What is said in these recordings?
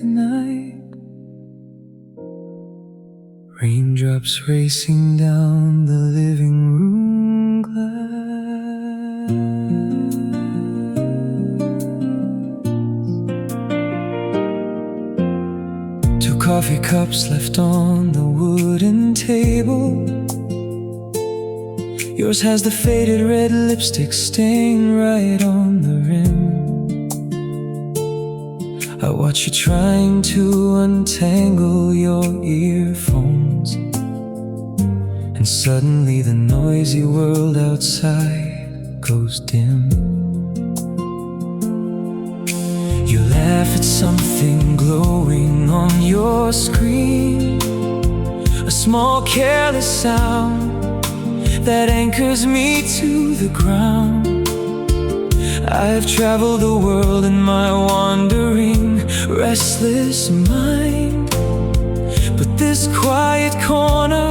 tonight. Raindrops racing down the living room glass. Two coffee cups left on the wooden table. Yours has the faded red lipstick stain right on the rim. I watch you trying to untangle your earphones, and suddenly the noisy world outside goes dim. You laugh at something glowing on your screen, a small careless sound that anchors me to the ground. I've traveled the world in my wandering, restless mind, but this quiet corner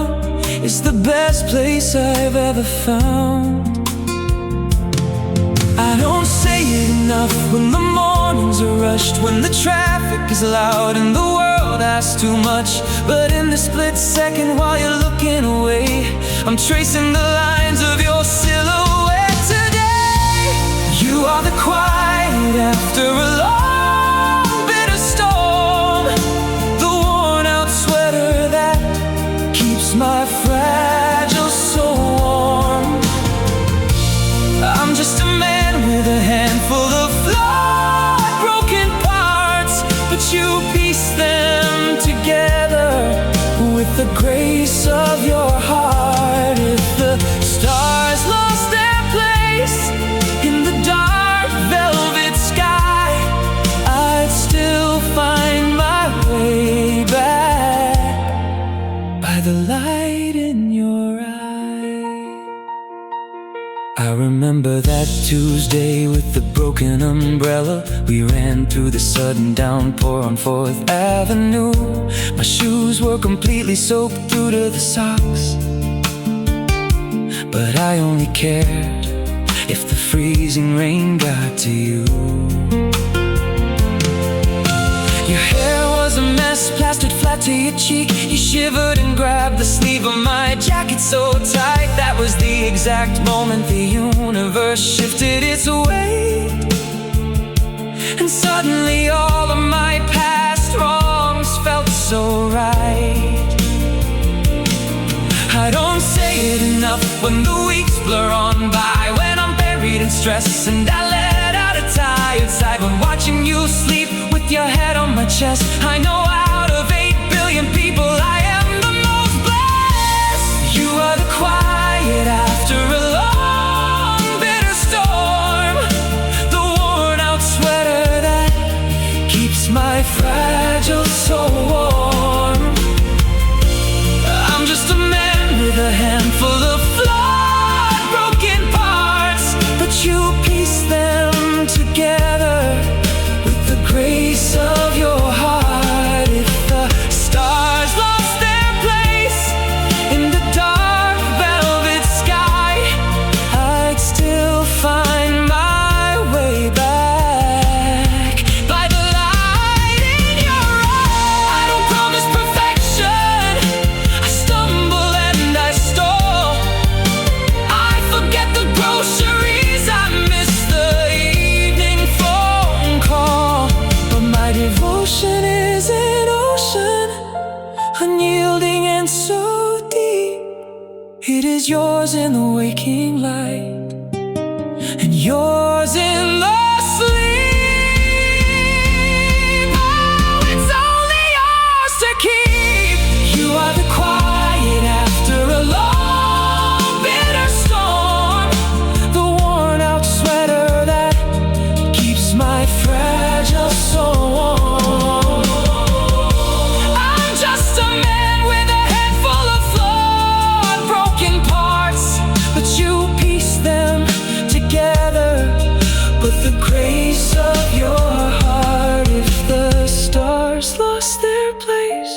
is the best place I've ever found. I don't say it enough when the mornings are rushed, when the traffic is loud and the world asks too much. But in the split second while you're looking away, I'm tracing the lines of your silhouette today. You are the quiet after a long, bitter storm, the worn-out sweater that keeps my fragile soul warm. I'm just a man with a handful of flawed, broken parts, but you piece them together with the grace of your heart. If the stars lost their place in the dark velvet sky, I'd still find my way back by the light in your eye. I remember that Tuesday with the broken umbrella. We ran through the sudden downpour on 4th Avenue. My shoes were completely soaked through to the socks, but I only cared if the freezing rain got to you. Your hair was a mess, plastered flat to your cheek. You shivered and grabbed the sleeve of my jacket so tight. That was the exact moment the universe shifted its weight, and suddenly all of my past wrongs felt so right. I don't say it enough when the weeks blur on by, when I'm buried in stress and I let out a tired sigh. When watching you sleep with your head on my chest, I know out of 8 billion people I am the most blessed. You are the quiet after a long, bitter storm, the worn-out sweater that keeps my fragile soul warm. I'm just a man with a handful of flawed, broken parts, but you piece them together with the grace of your heart. If the stars lost their place in the dark velvet sky, I'd still find my way back by the light in your eye. I don't promise perfection, I stumble and I stall. I forget the groceries, I miss the evening phone call. But my devotion is an ocean, unyielding and so deep. It is yours in the waking light, and yours in the sleep. Oh, it's only yours to keep. You are the quiet after a long, bitter storm, the worn-out sweater that keeps my fragile soul warm. I'm just a man with a handful of flawed, broken parts, but you piece them together with the grace of your heart. If the stars lost their place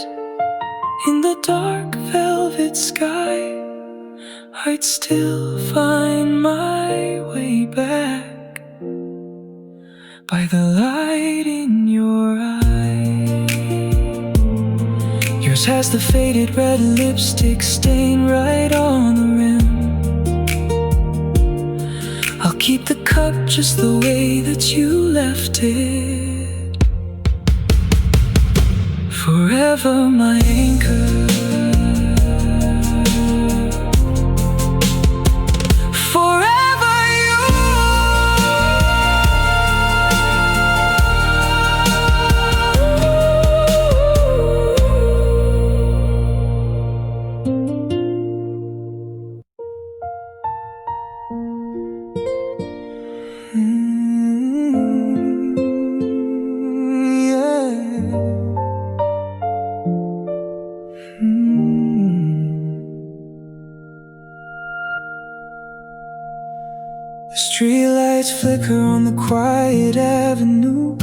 in the dark velvet sky, I'd still find my way back by the light in your eye. has the faded red lipstick stain right on the rim. I'll keep the cup just the way that you left it. Forever my anchor. Forever you. The streetlights flicker on the quiet avenue.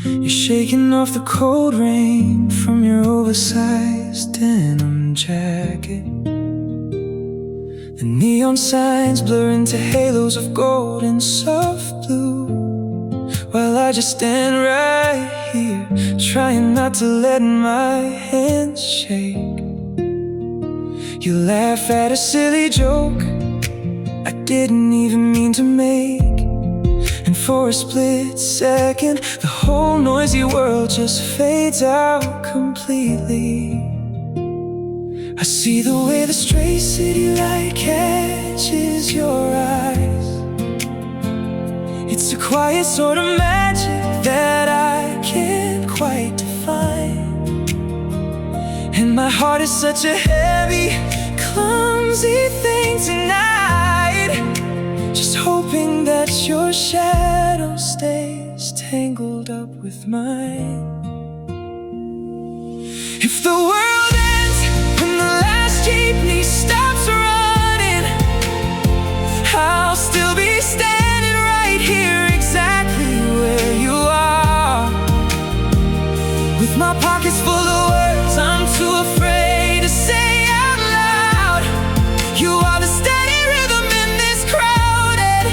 You're shaking off the cold rain from your oversized denim jacket. The neon signs blur into halos of gold and soft blue, while I just stand right here, trying not to let my hands shake. You laugh at a silly joke I didn't even mean to make, and for a split second the whole noisy world just fades out completely. I see the way the stray city light catches your eyes. It's a quiet sort of magic that I can't quite define, and my heart is such a heavy, clumsy thing tonight, just hoping that your shadow stays tangled up with mine. If the world ends when the last jeepney stops running, I'll still be standing right here exactly where you are, with my pockets full of words I'm too afraid to say out loud. You are the steady rhythm in this crowded,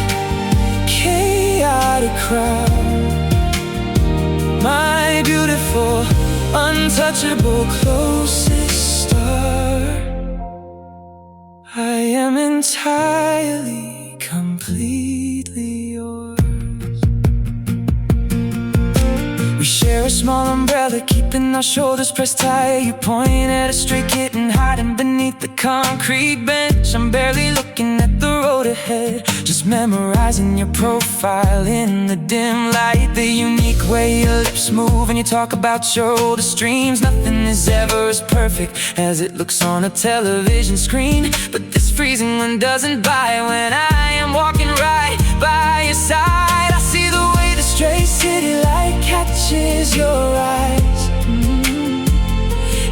chaotic crowd. My beautiful, untouchable, closest star. I am entirely, completely yours. We share a small umbrella, keeping our shoulders pressed tight. You point at a stray kitten hiding beneath the concrete bench. I'm barely looking at the road ahead, just memorizing your profile in the dim light. The unique way your lips move and you talk about your oldest dreams. Nothing is ever as perfect as it looks on a television screen, but this freezing one doesn't bite when I am walking right by your side. I see the way the stray city light catches your eyes.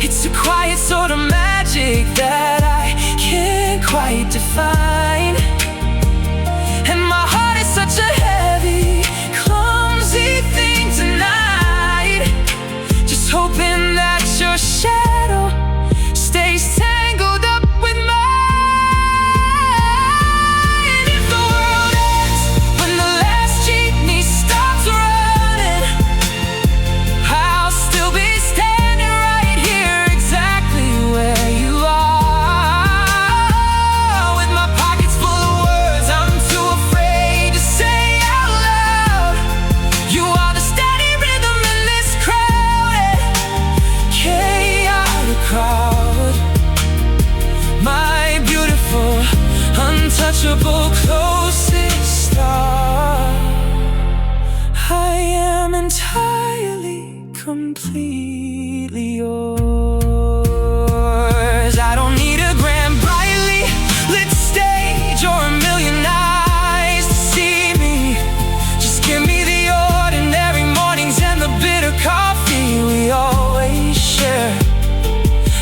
It's a quiet sort of magic that I can't quite define, and my heart is such a heavy, clumsy thing tonight, just hoping that your shadow stays tangled up with mine. If the world ends when the last jeepney stops running, I'll still be standing right here exactly where you are, with my pockets full of words I'm too afraid to say out loud. You are the steady rhythm in this crowded, chaotic crowd. My beautiful, untouchable, closest star. I am entirely, completely yours. I don't need a grand, brightly lit stage or a million eyes to see me. Just give me the ordinary mornings and the bitter coffee we always share.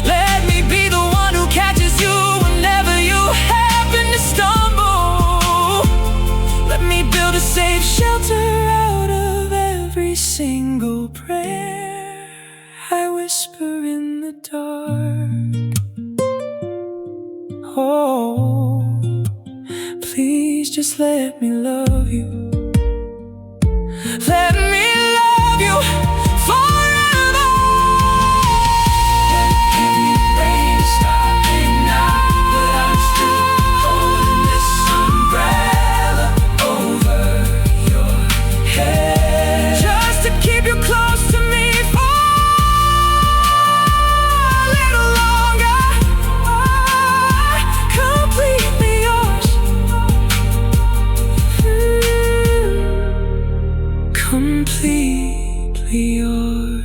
Let me be the one who catches you whenever you happen to stumble. Let me build a safe shelter out of every single prayer I whisper in the dark. Oh, please just let me love you. Let me love you forever. be yours.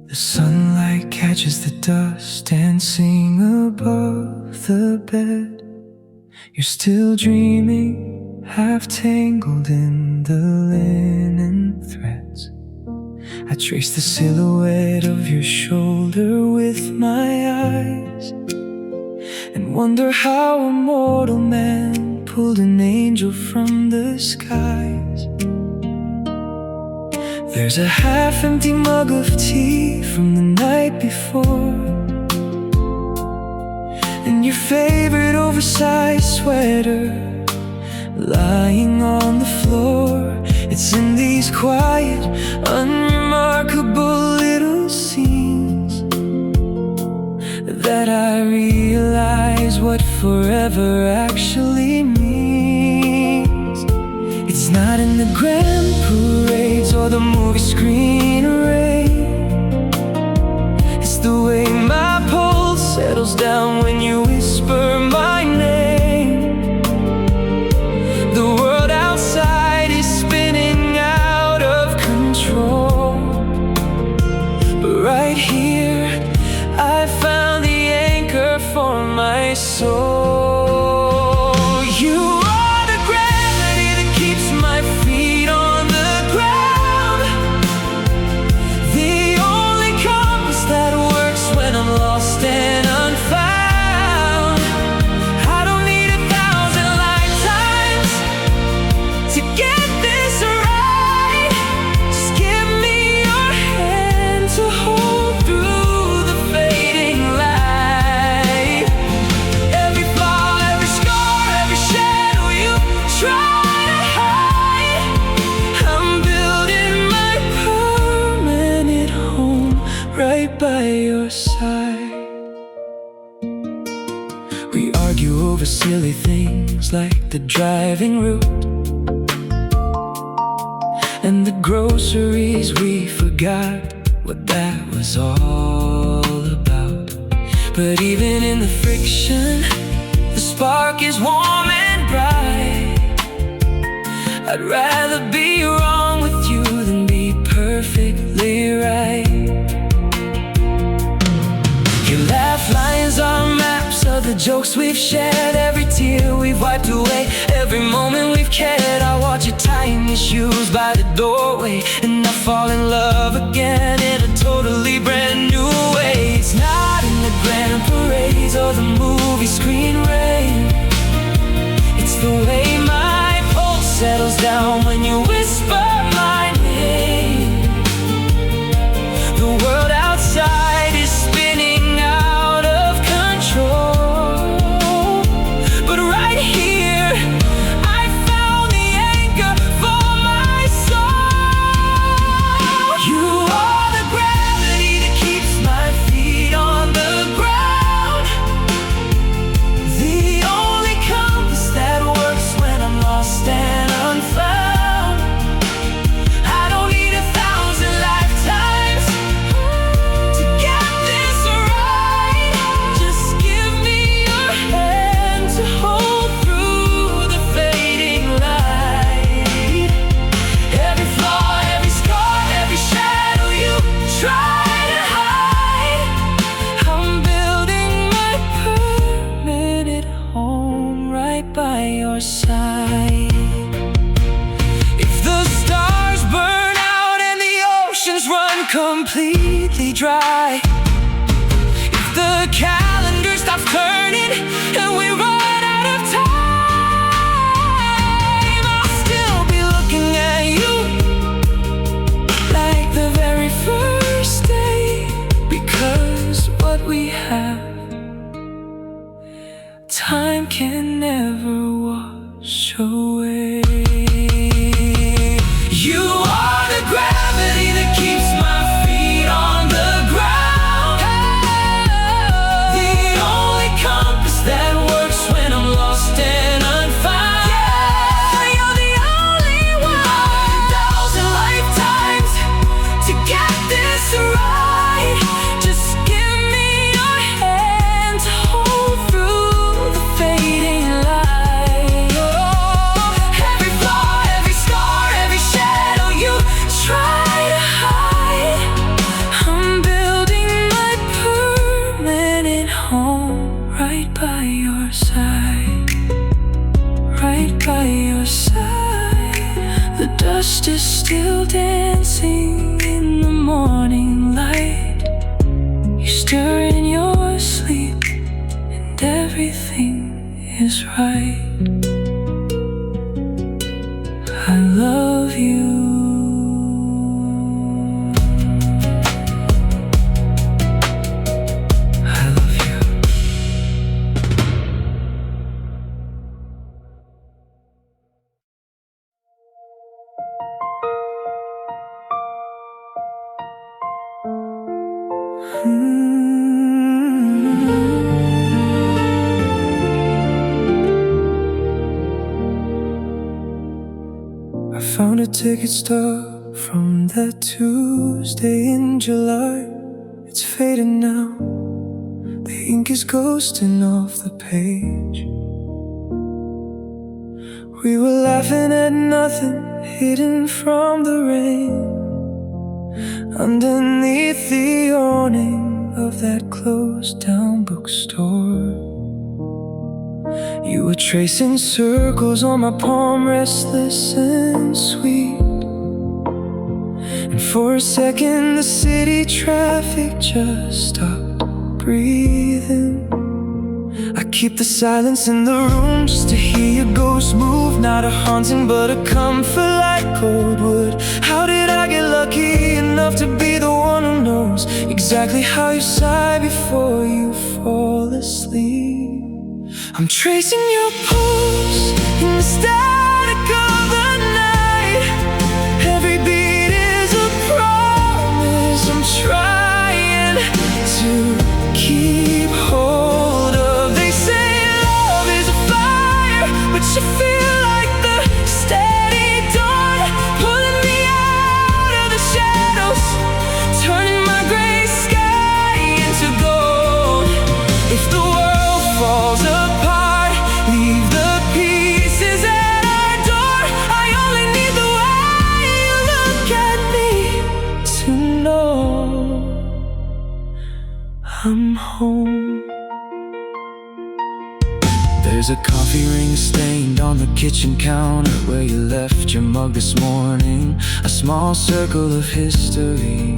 The sunlight catches the dust dancing above the bed. You're still dreaming, half tangled in the linen threads. I trace the silhouette of your shoulder with my eyes and wonder how a mortal man pulled an angel from the skies. There's a half-empty mug of tea from the night before, and your favorite oversized sweater lying on the floor. It's in these quiet, unremarkable little scenes that I realize what forever actually means. It's not in the grand parades or the movie screen array. It's the way my pulse settles down when you whisper my name. The world outside is spinning out of control, but right here I found the anchor for my soul. You are the gravity that keeps my feet on the ground, the only compass that works when I'm lost and unfound. I don't need 1,000 lifetimes to get this right. Just give me your hand to hold through the fading light. Every flaw, every scar, every shadow you try to hide, I'm building my permanent home right by your side. We argue over silly things like the driving route and the groceries. We forgot what that was all about. But even in the friction, the spark is warm and bright. I'd rather be wrong with you than be perfectly right. Your laugh lines are maps of the jokes we've shared, every tear we've wiped away, every moment we've cared. I watch you tying your shoes by the doorway, and I fall in love again in a totally brand new way. It's not in the grand parades or the movie screen rain. It's the way my pulse settles down when you whisper my name. The world outside is spinning out of control, but right here I found the anchor for my soul. You are the gravity that keeps my feet on the ground, the only compass that works when I'm lost and unfound. I don't need 1,000 lifetimes to get this right. Just give me your hand to hold through the fading light. Every flaw, every scar, every shadow you try to hide, I'm building my permanent home right by your side. If the stars burn out and the oceans run completely dry, if the calendar stops turning and we run out of time, I'll still be looking at you like the very first day, because what we have, time can never wash away. You are the gravity that keeps my feet on the ground, the only compass that works dust is still dancing in the morning light. You stir in your sleep and everything is right. I love you. I found a ticket stub from that Tuesday in July. It's faded now, the ink is ghosting off the page. We were laughing at nothing, hidden from the rain, underneath the awning of that closed down bookstore. You were tracing circles on my palm, restless and sweet. And for a second the city traffic just stopped breathing. I keep the silence in the room just to hear your ghost move. Not a haunting but a comfort like cold wood. How did I get lucky enough to be the one who knows exactly how you sigh before you fall asleep? I'm tracing your pulse in the static of the night. Every beat is a promise I'm trying to keep hold of. They say love is a fire, but you feel like the steady dawn, pulling me out of the shadows, turning my gray sky into gold. If the world falls apart, leave the pieces at our door. I only need the way you look at me to know I'm home. There's a coffee ring stained on the kitchen counter where you left your mug this morning. A small circle of history,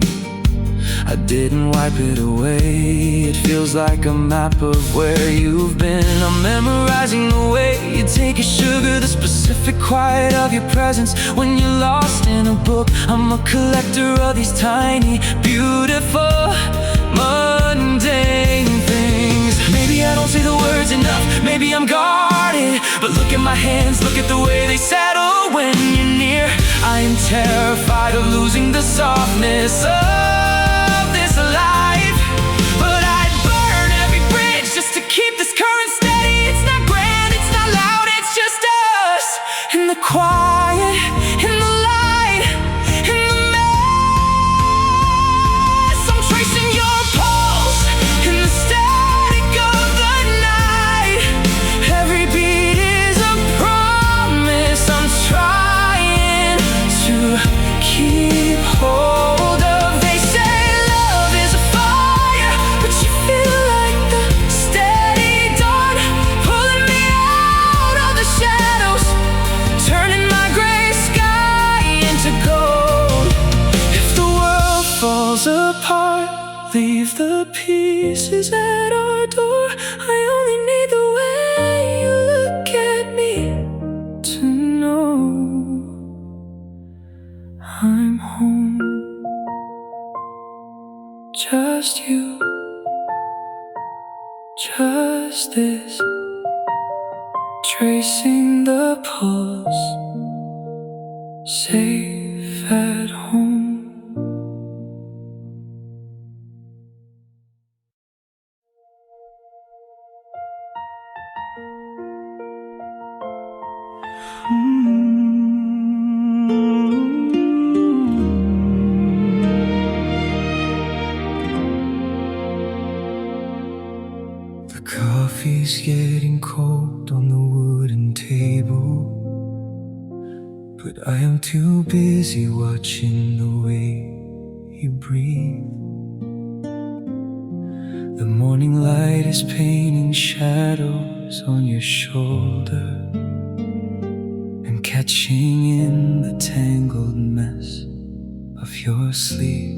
I didn't wipe it away. It feels like a map of where you've been. I'm memorizing the way you take your sugar, the specific quiet of your presence when you're lost in a book. I'm a collector of these tiny, beautiful, mundane things. Maybe I don't say the words enough, maybe I'm guarded, but look at my hands, look at the way they settle when you're near. I am terrified of losing the softness of this life, but I'd burn every bridge just to keep this current steady. It's not grand, it's not loud, it's just us in the quiet, in the light, in the mess. I'm tracing your pulse in the static of the night. Every beat is a promise I'm trying to keep hold of. They say love is a fire, but you feel like the steady dawn, pulling me out of the shadows, turning my gray sky into gold. If the world falls apart, leave the pieces at our door. I only need the way you look at me to know I'm home. Just you, just this, tracing the pulse, safe at home. The coffee's getting cold on the wooden table, but I am too busy watching the way you breathe. The morning light is painting shadows on your shoulder and catching in the tangled mess of your sleep.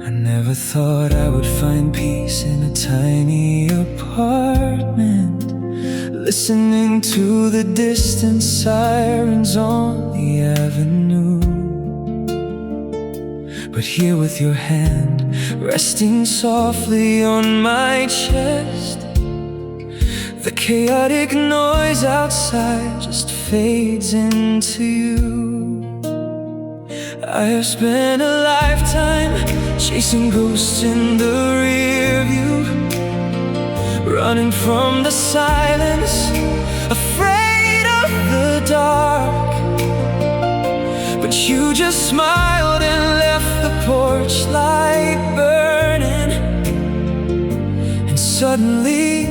I never thought I would find peace in a tiny apartment, listening to the distant sirens on the avenue. But here with your hand resting softly on my chest, the chaotic noise outside just fades into you. I have spent a lifetime chasing ghosts in the rear view, running from the silence, afraid of the dark. But you just smiled and left the porch light burning, and suddenly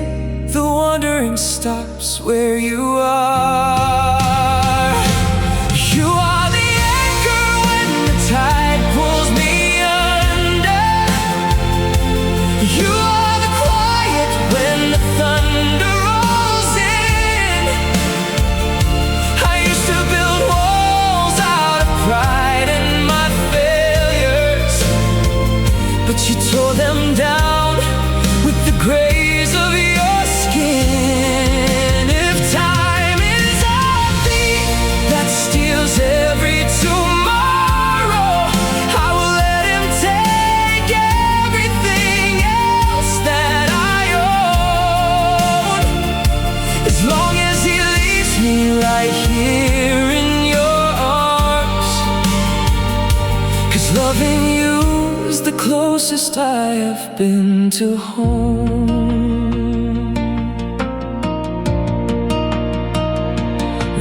the wandering stops where you are. You are the anchor when the tide pulls me under. You are the quiet when the thunder rolls in. I used to build walls out of pride and my failures, but you tore them down with the grace of your skin. If time is a thief that steals every tomorrow, I will let him take everything else that I own, as long as he leaves me right here in your arms. 'Cause loving you is the closest I have been to home.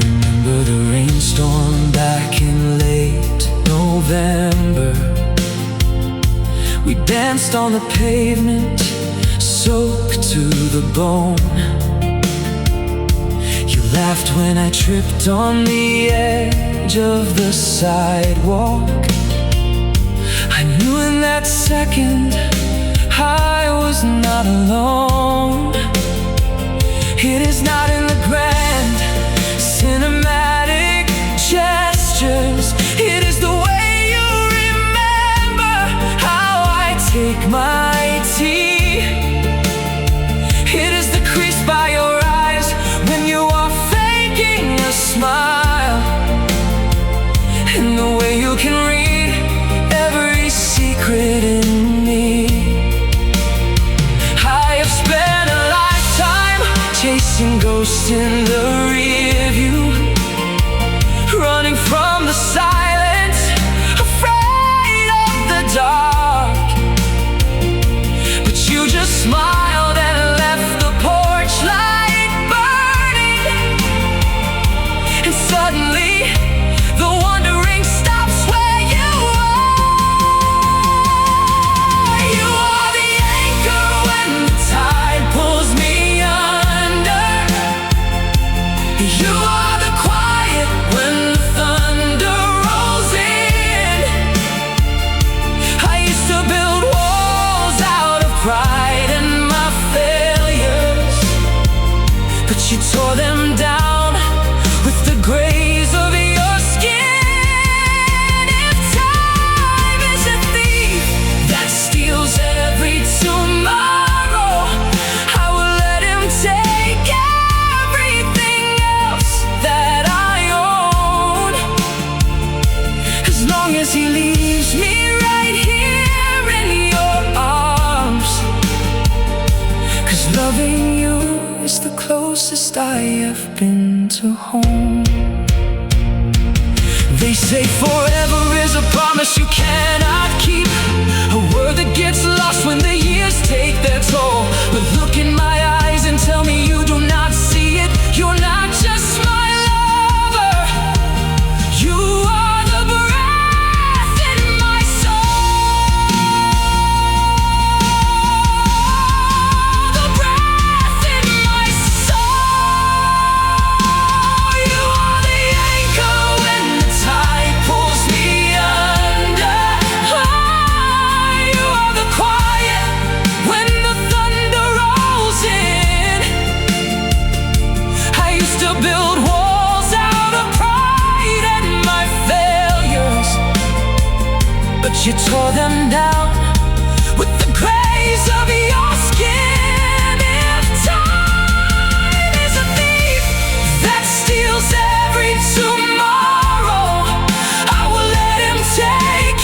Remember the rainstorm back in late November? We danced on the pavement, soaked to the bone. You laughed when I tripped on the edge of the sidewalk. I knew in that second I was not alone. It is not in the grand cinematic gestures, it is the way you remember how I take my tea. It is the crease by your eyes when you are faking a smile, and the way you can read every secret in me. I have spent a lifetime chasing ghosts in the rear view, running from the silence, afraid of the dark. But you just smiled and left the porch light burning, and suddenly the wandering stops where you are. You are the anchor when the tide pulls me under. You are the quiet when the thunder rolls in. I used to build walls out of pride and my failures, but you tore them down with the grace of your skin. If time is a thief that steals every tomorrow, I will let him take everything else that I own, as long as he leaves me right here in your arms. 'Cause loving you is the closest I have been to home. They say forever is a promise you cannot keep, a word that gets lost when the years take their toll. But look in my eyes and tell me you do not see it. You're not just my lover, you are the breath in my soul. The breath in my soul. You are the anchor when the tide pulls me under. You are the quiet when the thunder rolls in. you tore them down with the grace of your skin. If time is a thief that steals every tomorrow, I will let him take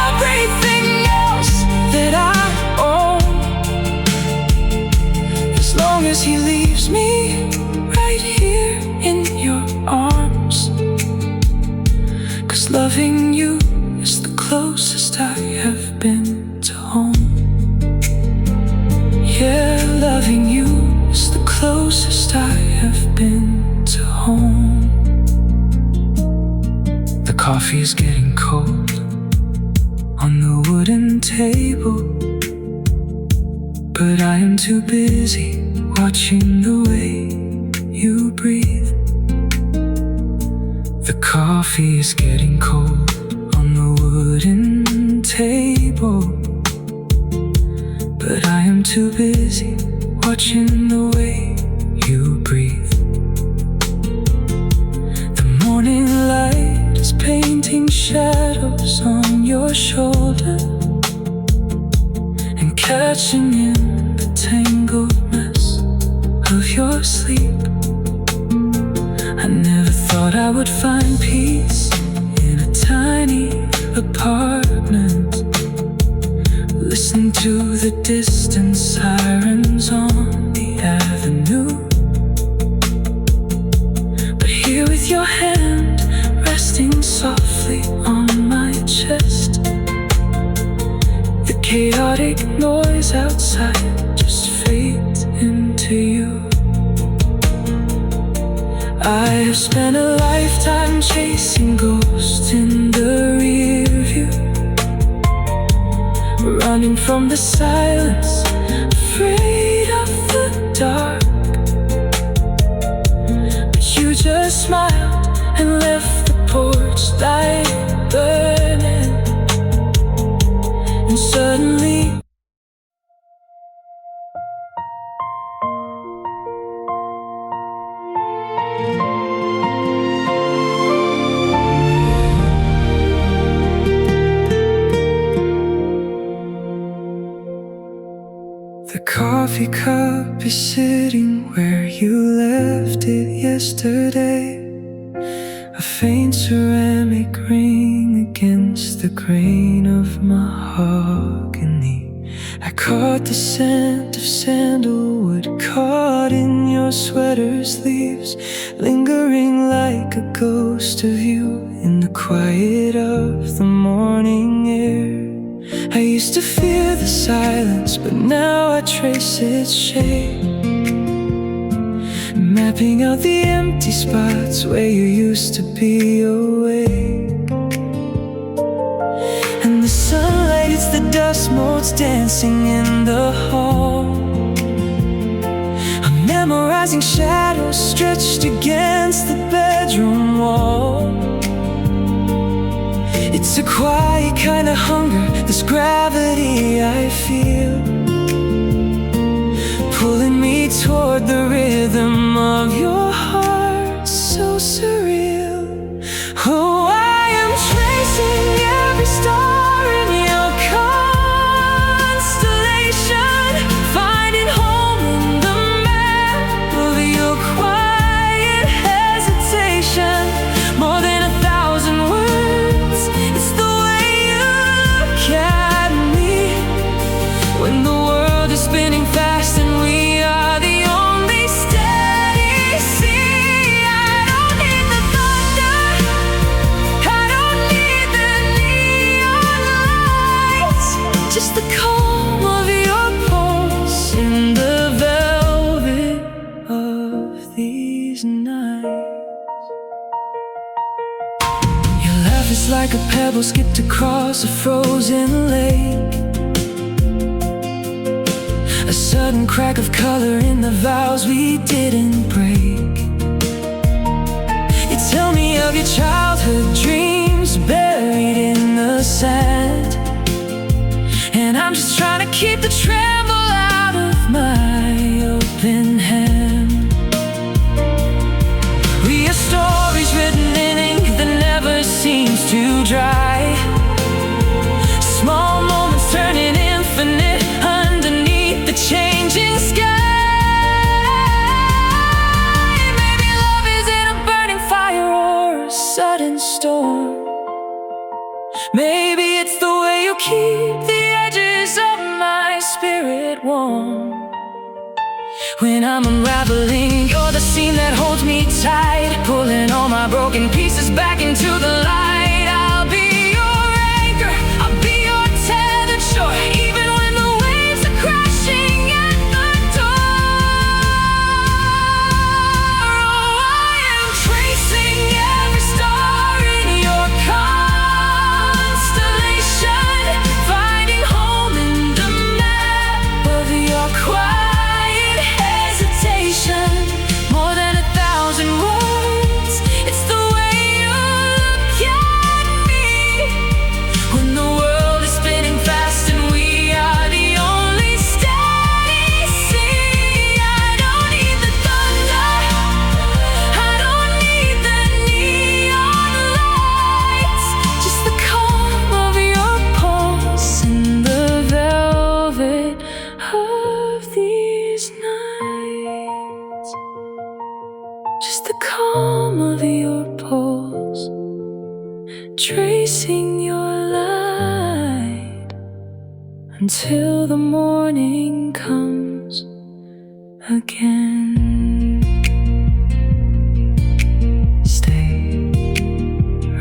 everything else that I own, as long as he leaves me right here in your arms. 'Cause loving you is the closest I have been to home. Yeah, loving you is the closest I have been to home. The coffee is getting cold on the wooden table, but I am too busy watching the way you breathe. The coffee is getting cold on the wooden table, but I am too busy watching the way you breathe. The morning light is painting shadows on your shoulder and catching in the tangled mess of your sleep. I never thought I would find peace in a tiny apartment. Listen to the distant sirens on the avenue, but here with your hand resting softly on my chest, the chaotic noise outside just fades into you. I have spent a lifetime chasing ghosts in the rear view, running from the silence, afraid of the dark. But you just smiled and left the porch light burning, and suddenly the coffee cup is sitting where you left it yesterday, a faint ceramic ring against the grain of mahogany. I caught the scent of sandalwood caught in your sweater sleeves, lingering like a ghost of you in the quiet of the morning air. I used to fear the silence, but now I trace its shape, mapping out the empty spots where you used to be awake. And the sunlight hits the dust motes dancing in the hall. I'm memorizing shadows stretched against the bedroom wall. It's a quiet kind of hunger, this gravity I feel, pulling me toward the rhythm of your heart, so surreal. Oh, I am tracing every star in your constellation, finding home in the map of your quiet hesitation. More than 1,000 words, it's the way you look at me when the world is spinning fast and we are the only steady sea. I don't need the thunder, I don't need the neon lights, just the calm of your pulse in the velvet of these nights. Your laugh is like a pebble skipped across a frozen lake, a sudden crack of color in the vows we didn't break. You tell me of your childhood dreams buried in the sand, and I'm just trying to keep the tremble out of my open hand. We are stories written in ink that never seems to dry, storm. Maybe it's the way you keep the edges of my spirit warm. When I'm unraveling, you're the seam that holds me tight, pulling all my broken pieces back into the light. I'll be your anchor, I'll be your tethered shore, even when the waves are crashing at the door. Oh, I am tracing every star in your constellation, finding home in the map of your quiet hesitation. More than 1,000 words, it's the way you look at me. When the world is spinning fast and we are the only steady sea. I don't need the thunder, I don't need the neon lights, just the calm of your pulse and the velvet of these nights. Just the calm of your pulse, tracing your light until the morning comes again. Stay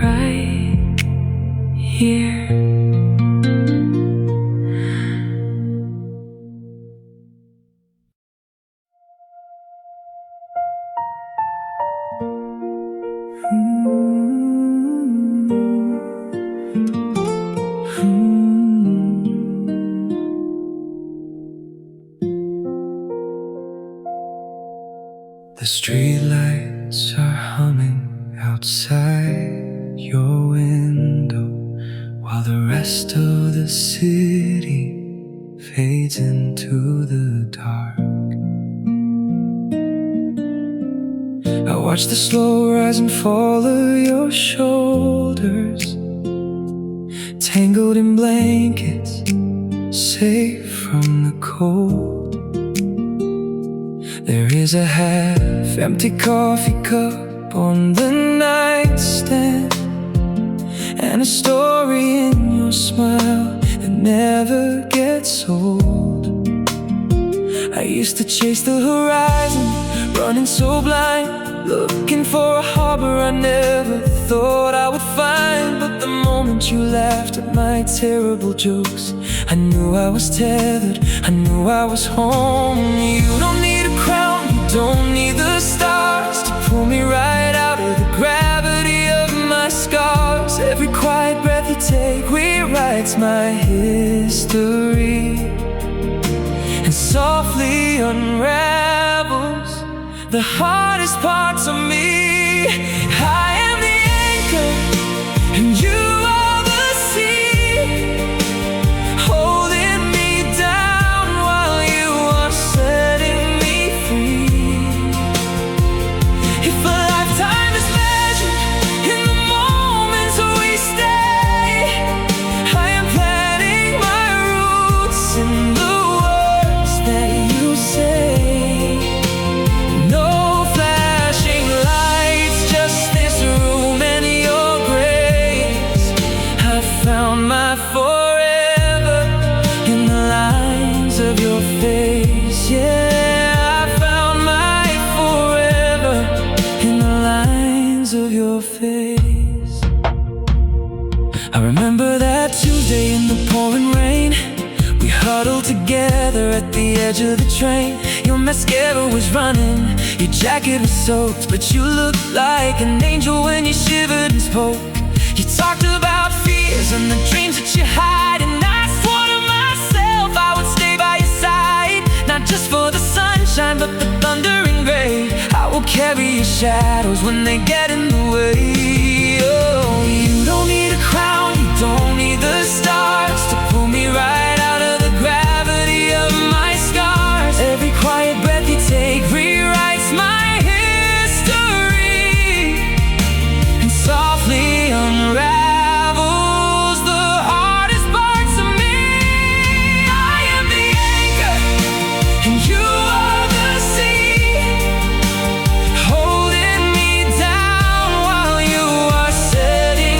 right here. The streetlights are humming outside your window, while the rest of the city fades into the dark. I watch the slow rise and fall of your shoulders, tangled in blankets, safe from the cold. There is a half-empty coffee cup on the nightstand, and a story in your smile that never gets old. I used to chase the horizon, running so blind, looking for a harbor I never thought I would find. But the moment you laughed at my terrible jokes, I knew I was tethered, I knew I was home. You don't need a crown, you don't need the stars to pull me right out of the gravity of my scars. Every quiet breath you take rewrites my history and softly unravels the hardest parts of me. I am the anchor and you are the sea, holding me down while you are setting me free. If a lifetime is measured in the moments we stay, I am planting my roots in the words that you say. No flashing lights, just this room and your grace. I found my forever in the lines of your face. Yeah, I found my forever in the lines of your face. I remember that Tuesday in the pouring rain, we huddled together at the edge of the train. Your mascara was running, your jacket was soaked, but you looked like an angel when you shivered and spoke. You talked about fears and the dreams that you hide, and I swore to myself I would stay by your side. Not just for the sunshine, but the thunder and rain. I will carry your shadows when they get in the way. Oh, you don't need a crown, you don't need the stars to pull me right out of the gravity of my scars. Every quiet breath you take rewrites my history and softly unravels the hardest parts of me. I am the anchor and you are the sea, holding me down while you are setting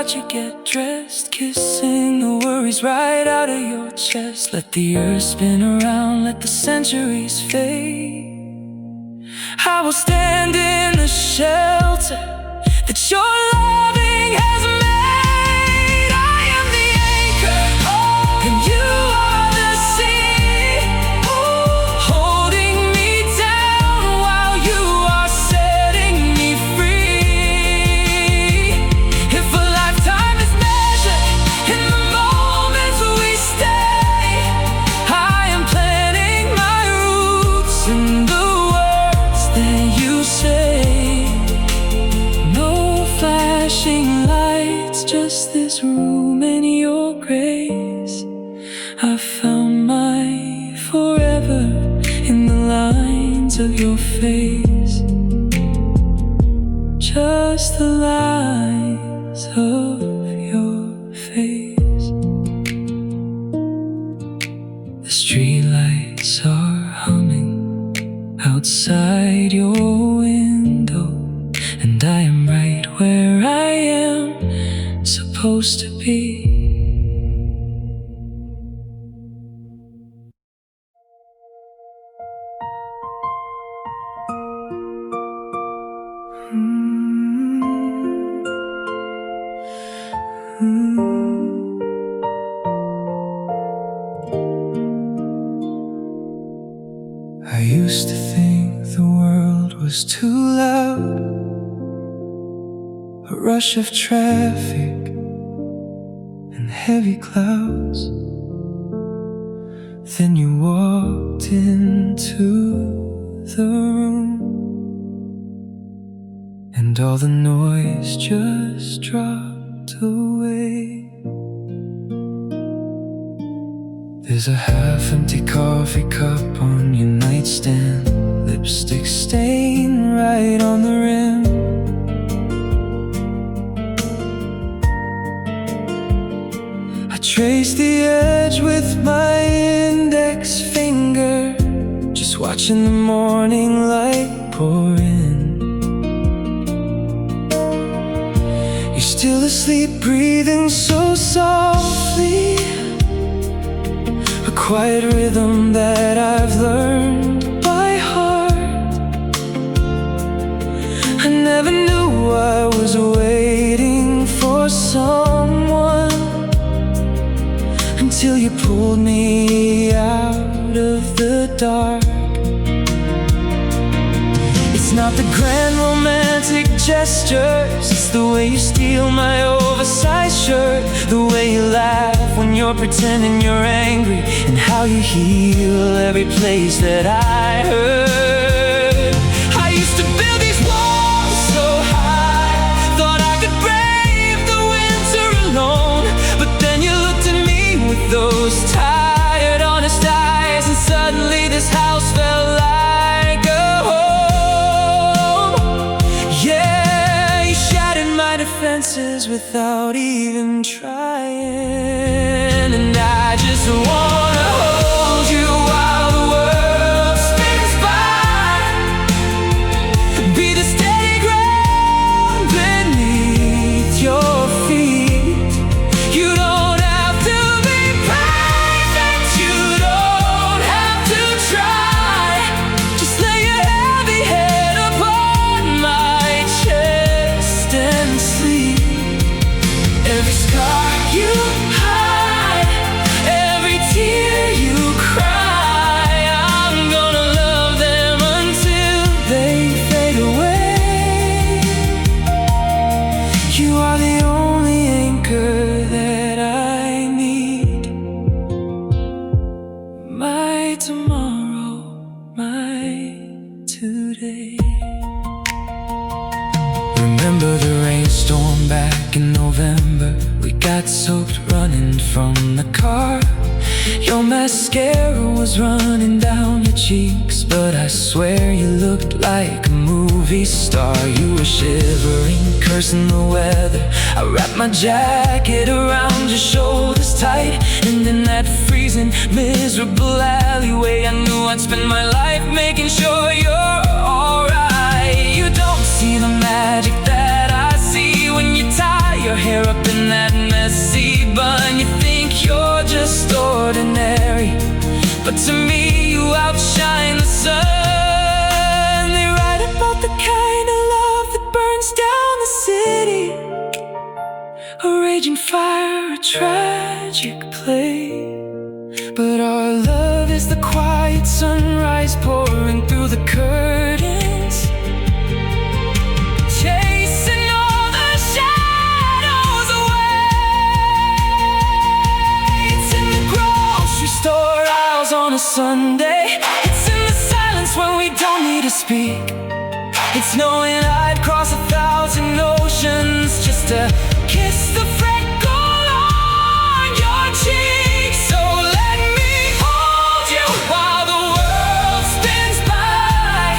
watch you get dressed, kissing the worries right out of your chest. Let the earth spin around, let the centuries fade. I will stand in the shelter that your loving has made. I am the anchor, and you are the sea, holding me down while you are setting me free. If a lifetime is measured in the moments we stay, I am planting my roots in the words that you say. No flashing lights, just this room and your grace. I found my forever in the lines of your face. Just the lines of your face. The streetlights are humming outside your window, and I am right where I am supposed to be. I used to think the world was too loud, a rush of traffic and heavy clouds. Then you walked into the room, and all the noise just dropped away. There's a half-empty coffee cup on your nightstand, lipstick stain right on the rim. I traced the edge with my index finger, just watching the morning light pour in. You're still asleep, breathing so softly, a quiet rhythm that I've learned by heart. I never knew I was waiting for someone until you pulled me out of the dark. It's not the grand romantic gestures, it's the way you steal my oversized shirt, the way you laugh when you're pretending you're angry, and how you heal every place that I hurt. I used to build these walls so high, thought I could brave the winter alone, but then you looked at me with those tired, honest eyes, and suddenly this house felt like a home. Yeah, you shattered my defenses without even trying, and I just wanna hold you while the world spins by, be the steady ground beneath your feet. You don't have to be perfect, you don't have to try, just lay your heavy head upon my chest and sleep. Every scar you hide, every tear you cry, I'm gonna love them until they fade away. You are the only anchor that I need. My tomorrow, my today. Remember the rainstorm back in November? We got soaked running from the car. Your mascara was running down your cheeks, but I swear you looked like a movie star. You were shivering, cursing the weather. I wrapped my jacket around your shoulders tight, and in that freezing, miserable alleyway, I knew I'd spend my life making sure you're alright. You don't see the magic that I see when you tie your hair up in raging fire, a tragic play. But our love is the quiet sunrise pouring through the curtains, chasing all the shadows away. It's in the grocery store aisles on a Sunday. It's in the silence when we don't need to speak. It's knowing I'd cross 1,000 oceans just to kiss the freckle on your cheek. So let me hold you while the world spins by,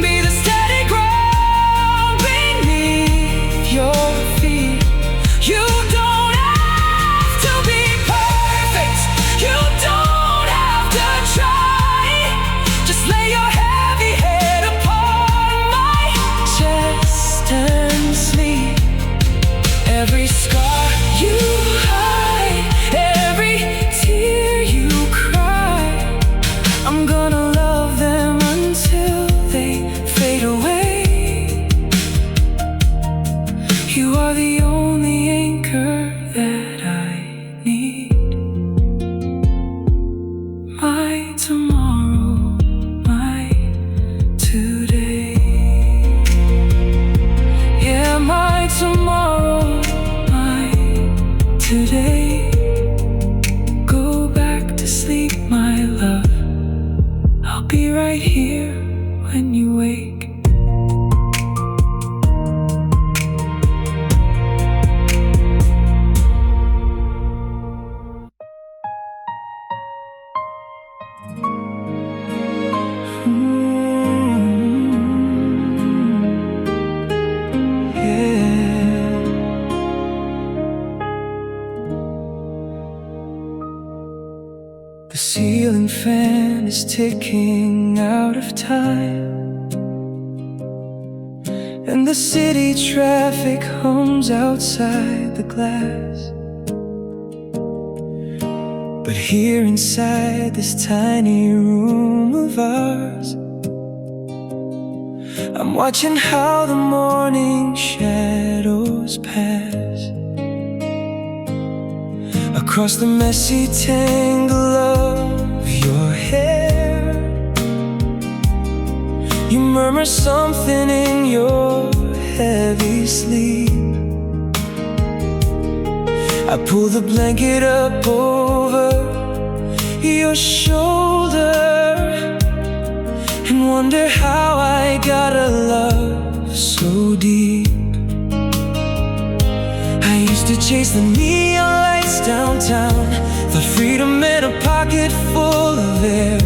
be the steady ground beneath your feet. You don't have to be perfect, you don't have to try. Just lay your heavy head upon my chest and sleep. Every scar you hide, every tear you cry, I'm gonna love them until they fade away. You are the only anchor that I need. My tomorrow, my today. Yeah, my tomorrow, my today. Go back to sleep, my love. I'll be right here when you wake. The ceiling fan is ticking out of time, and the city traffic hums outside the glass. But here inside this tiny room of ours, I'm watching how the morning shadows pass across the messy tangle of your hair. You murmur something in your heavy sleep. I pull the blanket up over your shoulder and wonder how I got a love so deep. I used to chase the neon lights downtown, thought freedom meant a pocket full of air.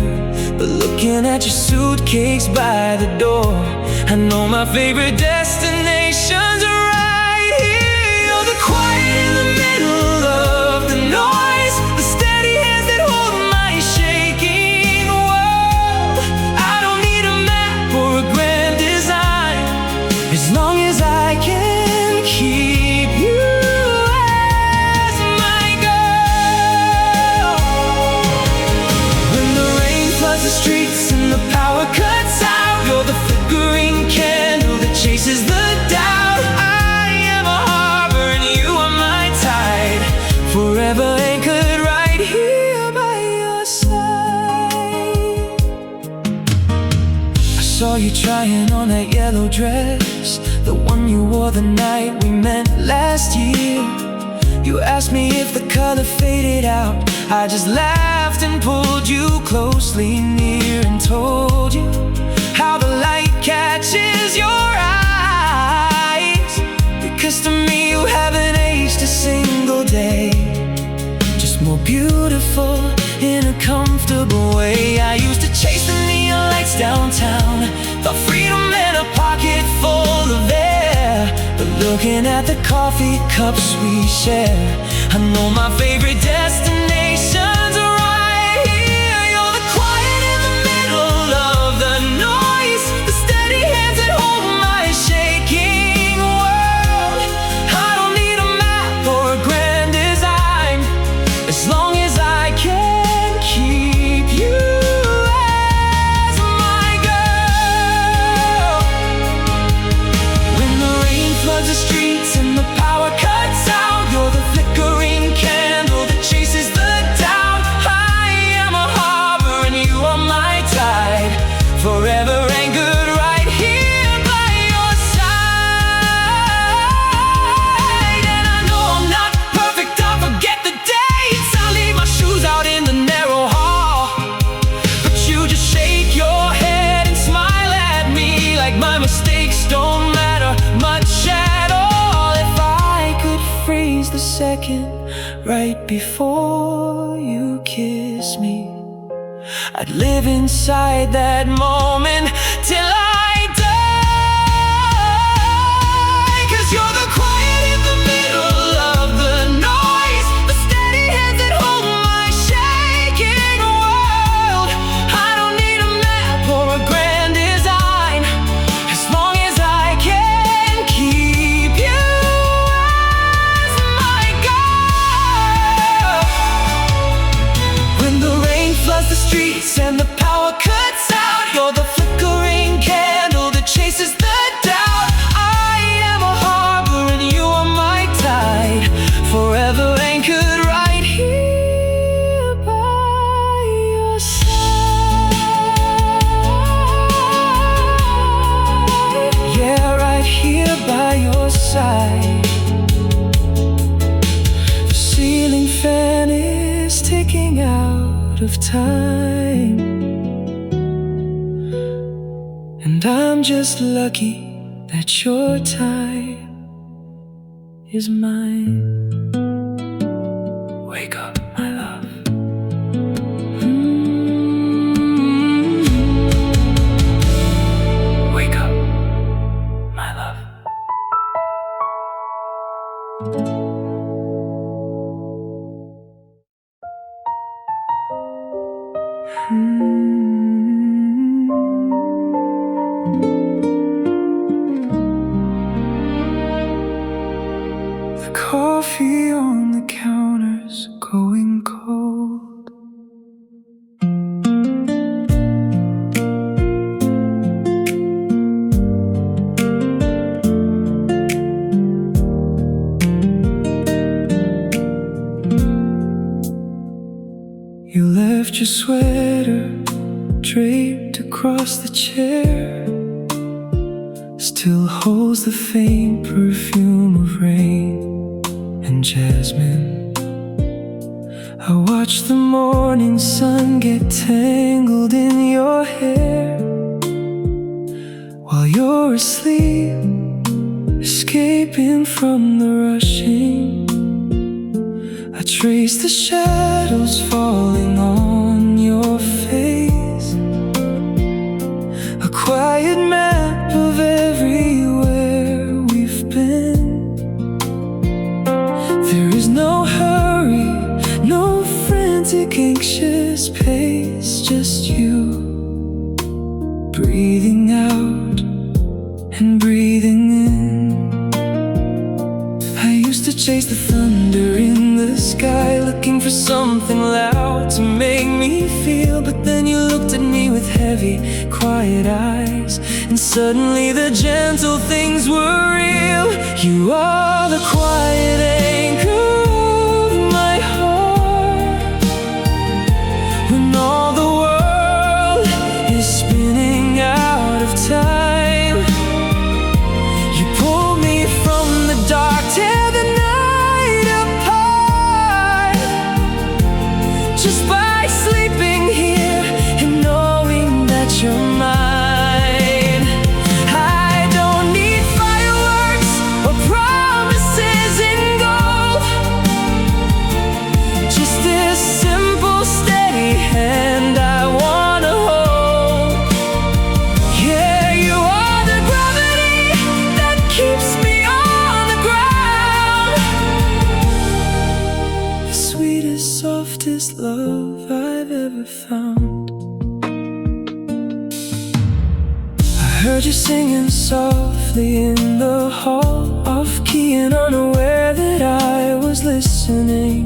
But looking at your suitcase by the door, I know my favorite destinations are right here. You're the quiet in the middle of the noise, the steady hands that hold my shaking world. I don't need a map or a grand design, as long as I can keep you as my girl. When the rain floods the streets and the power cuts out, you're the flickering candle that chases the doubt. I am a harbor and you are my tide, forever anchored right here by your side. I saw you trying on that yellow dress, the one you wore the night we met last year. You asked me if the color faded out. I just laughed and pulled you closely near and told you how the light catches your eyes, because to me you haven't aged a single day, just more beautiful in a comfortable way. I used to chase the neon lights downtown, thought freedom meant a pocket full of air. But looking at the coffee cups we share, I know my favorite destinations are right here. You're the quiet in the middle of the noise, the steady hands that hold my shaking world. I don't need a map or a grand design, as long as I can keep you as my girl. When the rain floods the streets and the power cuts face don't matter much at all. If I could freeze the second right before you kiss me, I'd live inside that moment till I die. 'Cause you're the quiet in the middle of the noise, the steady hands that hold my shaking world. I don't need a map or a grand design, as long as I can keep you as my guide. When the rain floods the streets and the power cuts out, you're the flickering candle that chases the doubt. I am a harbor and you are my tide, forever anchored right here by your side. Yeah, right here by your side. The ceiling fan is ticking out of time, and I'm just lucky that your time is mine. Wake up, my love. Wake up, my love. The coffee on the counter's going cold. You left your sweater draped across the chair, still holds the faint perfume of rain and jasmine. I watch the morning sun get tangled in your hair, while you're asleep, escaping from the rushing. I trace the shadows falling on your face, a quiet map of everywhere we've been. There is no hurry, no frantic anxious pace, just you breathing out and breathing in. I used to chase the thunder in the sky, looking for something loud to make me feel. But then you looked at me with heavy, quiet eyes, and suddenly the gentle things were real. You are the quiet anchor of my heart, when all the world is spinning out of time. You pull me from the dark, tear the night apart, just by sleeping here and knowing that you're mine. I don't need fireworks or promises in gold, just this simple, steady hand I wanna hold. Yeah, you are the gravity that keeps me on the ground, the sweetest, softest love I've ever found. I heard you singing softly in the hall, off key and unaware that I was listening.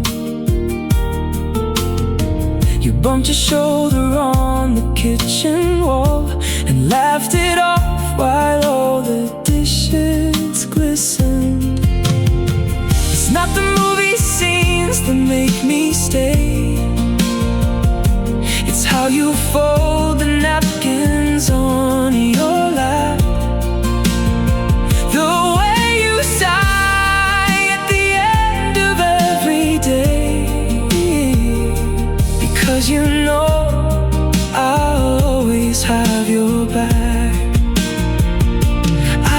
You bumped your shoulder on the kitchen wall and laughed it off while all the dishes glistened. It's not the movie scenes that make me stay, it's how you fold the napkins on your lap, the way you sigh at the end of every day, because you know I'll always have your back. I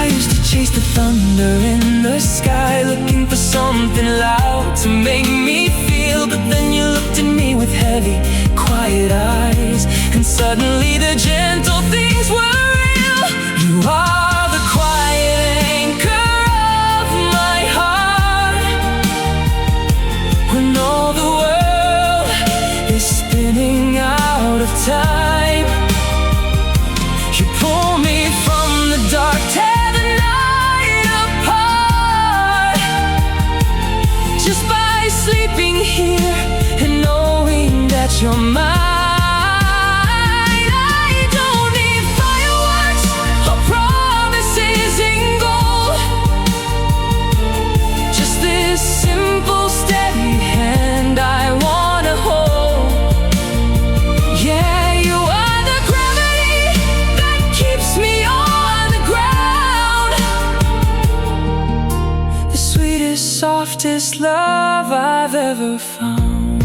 something loud to make me feel. But then you looked at me with heavy, quiet eyes, and suddenly the gentle things were real. You are the quiet anchor of my heart. When all the world is spinning out of time, you pull me from the dark, tear the night apart. Just by sleeping here and knowing that you're mine. Softest love I've ever found.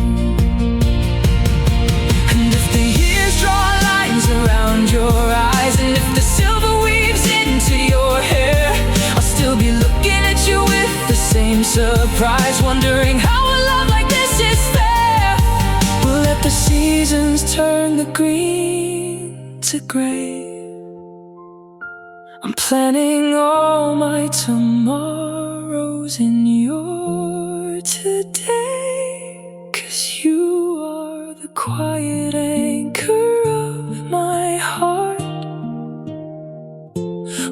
And if the years draw lines around your eyes, and if the silver weaves into your hair, I'll still be looking at you with the same surprise, wondering how a love like this is fair. We'll let the seasons turn the green to gray. I'm planning all my tomorrows in your today, 'cause you are the quiet anchor of my heart.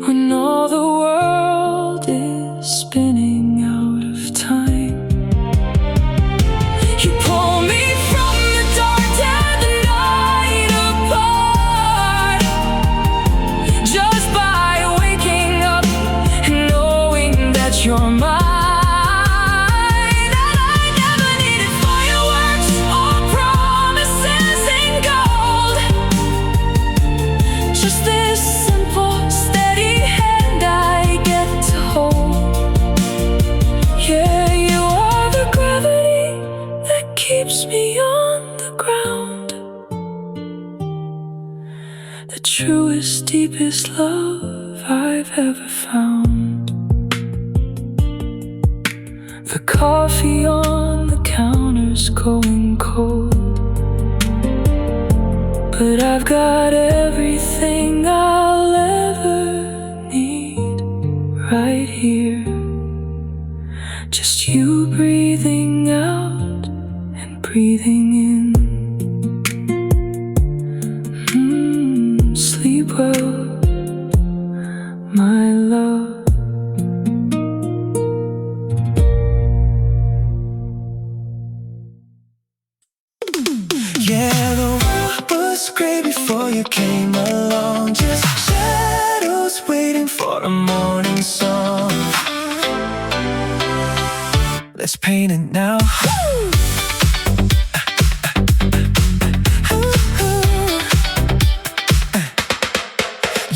When all the world is spinning out of time, you pull me from the dark, tear the night apart. Just by waking up and knowing that you're mine. Keeps me on the ground. The truest, deepest love I've ever found. The coffee on the counter's going cold, but I've got everything I'll ever need right here. Just you breathing out, breathing in. Sleep well, my love. Yeah, the world was gray before you came along. Just shadows waiting for a morning song. Let's paint it now.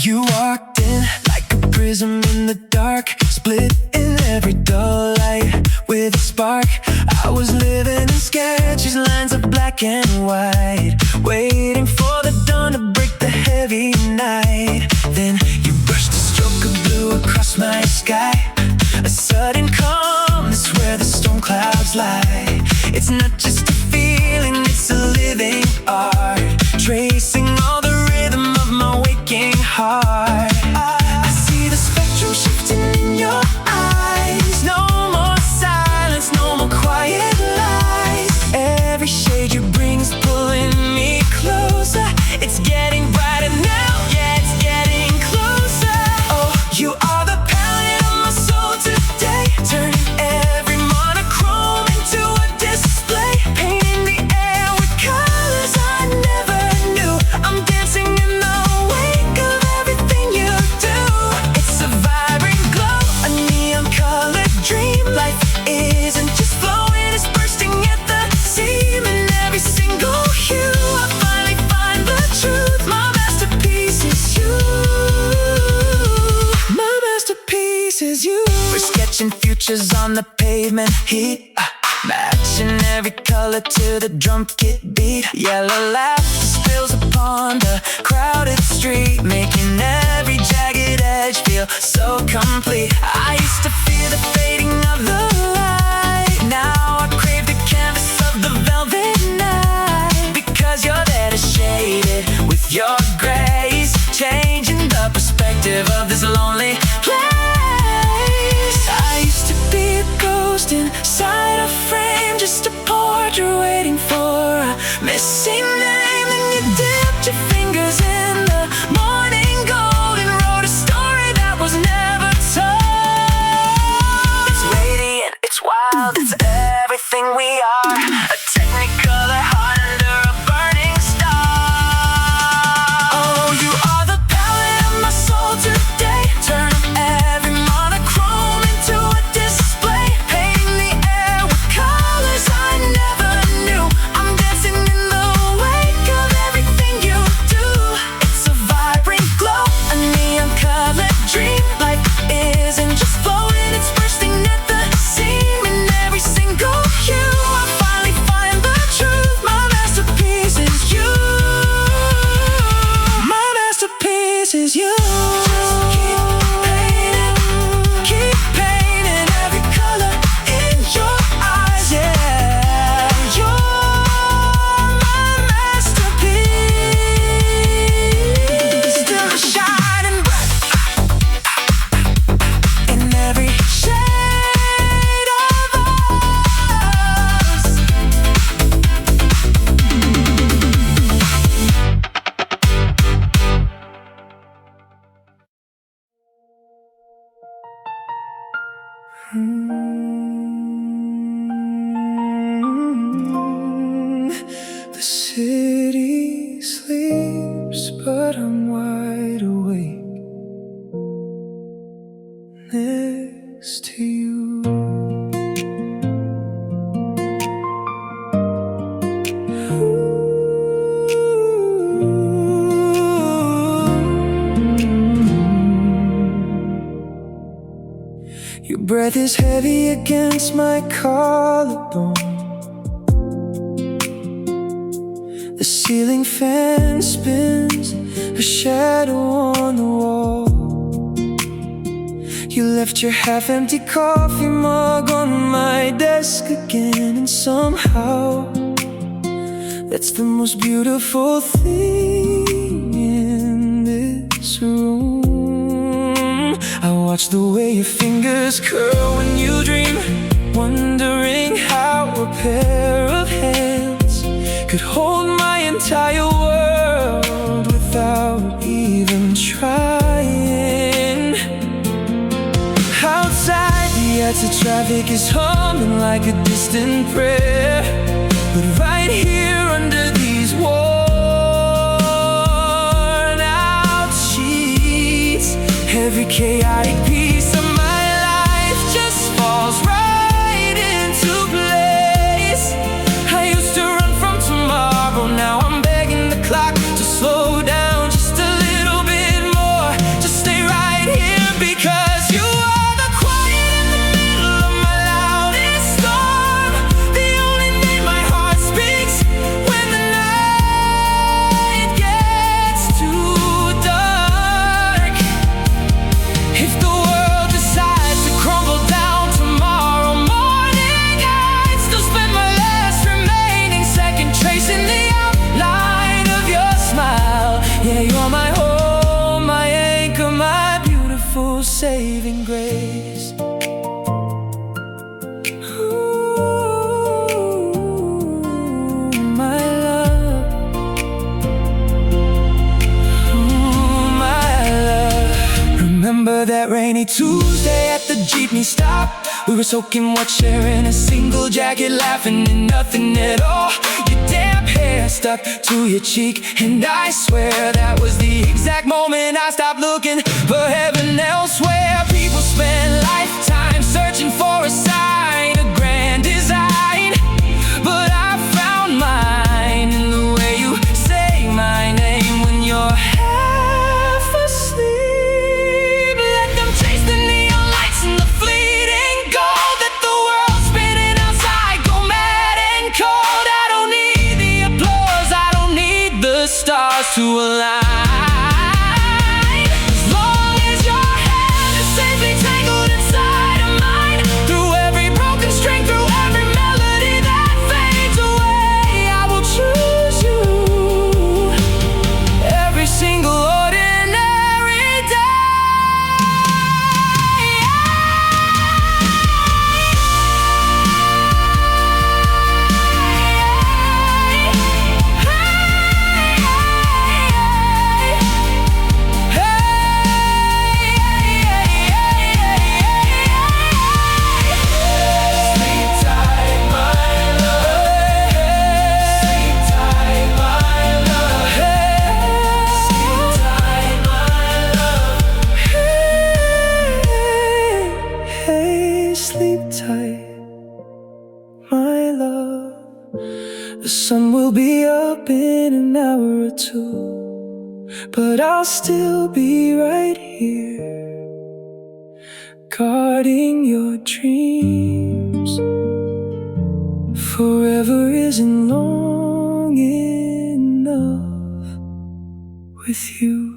You walked in like a prism in the dark, split in every dull light with a spark. I was living in sketches, lines of black and white, waiting for the dawn to break the heavy night. Then you brushed a stroke of blue across my sky, a sudden calmness where the storm clouds lie. It's not just a feeling, it's a living art, tracing all the rhythm of my waking heart. I see the spectrum shifting in your eyes. No more silence, no more quiet lies. Every shade you bring is pulling me closer. It's getting brighter now, yeah, it's getting closer. Oh, you are the palette of my soul today, turning every monochrome into a display, painting the air with colors I never knew. I'm dancing in the wake of everything you do. It's a vibrant glow, a neon colored dream. Life isn't just flowing, it's bursting at the seam. In every single hue, I finally find the truth. My masterpiece is you. My masterpiece is you. We're sketching futures on the pavement, heat matching every color to the drum kit beat. Yellow laughter spills upon the crowded street, making every jagged edge feel so complete. I used to fear the fading of the light, protective of this lonely place. I used to be a ghost inside a frame, just a portrait waiting for a missing name. And you dipped your fingers in the morning gold and wrote a story that was never told. It's radiant, it's wild, it's everything we are, a technicolor heart under a burning star. Oh, you are the palette of my soul today. Turn every monochrome into a display, painting the air with colors I never knew. I'm dancing in the wake of everything you do. It's a vibrant glow, a neon colored dream. Life isn't just flowing, it's bursting at the seam. In every single hue I finally find the truth. My masterpiece is you. My masterpiece is you. Just keep painting every color in your eyes. Yeah, you're my masterpiece. Still shining bright in every shade of us. The city sleeps, but I'm wide awake next to you. Your breath is heavy against my collarbone. The ceiling fan spins, a shadow on the wall. You left your half-empty coffee mug on my desk again, and somehow that's the most beautiful thing in this room. I watch the way your fingers curl when you dream, wondering how a pair of hands could hold my entire world without even trying. Outside, the exit traffic is humming like a distant prayer, but right here under these worn out sheets, every chaotic piece of my life just falls right into place. I used to run from tomorrow, now I'm begging the clock to slow down just a little bit more. Just stay right here, because you are the quiet in the middle of my loudest storm, the only name my heart speaks when the night gets too dark. If the world decides to crumble down tomorrow morning, I'd still spend my last remaining second tracing the outline of your smile. Yeah, you're my home, my anchor, my beautiful saving grace. Ooh, my love. Ooh, my love. Remember that rainy Tuesday at the jeepney stop? We were soaking wet, sharing a single jacket, laughing at nothing at all. Your damp hair stuck to your cheek, and I swear that was the exact moment I stopped looking for heaven elsewhere. People spend lifetimes searching for a sign, a grand design, but I found mine in the way you say my name when you're half asleep. Let them chase the neon lights and the fleeting gold. Let the world spinning outside go mad and cold. I don't need the applause, I don't need the stars to align. As long as your hand is safely tangled inside of mine, through every broken string, through every melody that fades away, I will choose you every single ordinary day. You'll be up in an hour or two, but I'll still be right here, guarding your dreams. Forever isn't long enough with you.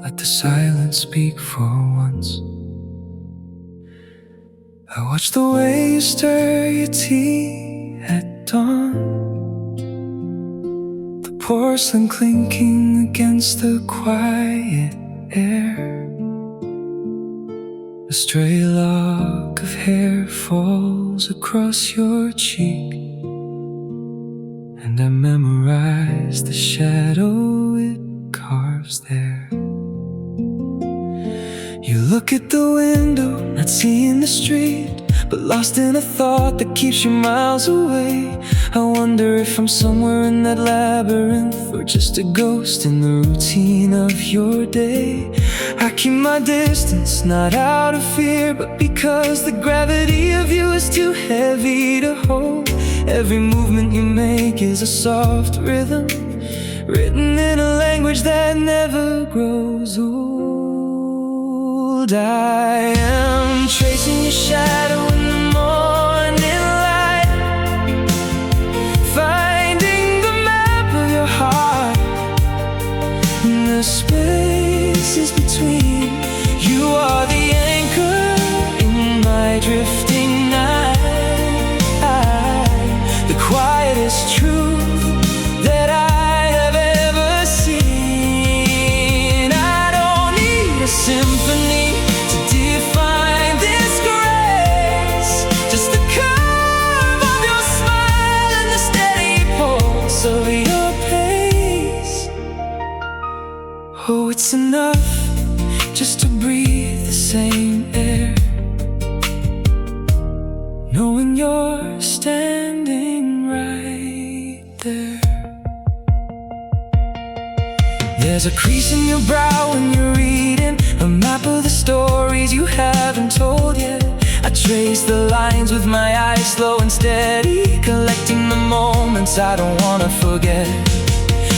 Let the silence speak for once. I watch the way you stir your tea at dawn, the porcelain clinking against the quiet air. A stray lock of hair falls across your cheek, and I memorize the shadow it carves there. You look at the window, not seeing the street, but lost in a thought that keeps you miles away. I wonder if I'm somewhere in that labyrinth, or just a ghost in the routine of your day. I keep my distance, not out of fear, but because the gravity of you is too heavy to hold. Every movement you make is a soft rhythm, written in a language that never grows old. I am tracing your shadow in the morning light, finding the map of your heart in the spaces between. You are the anchor in my drifting night, the quietest truth that I have ever seen. I don't need a symphony to define this grace, just the curve of your smile and the steady pulse of your pace. Oh, it's enough just to breathe the same air, knowing you're standing right there. There's a crease in your brow when you're reading a map of the stories you haven't told yet. I trace the lines with my eyes slow and steady, collecting the moments I don't wanna forget.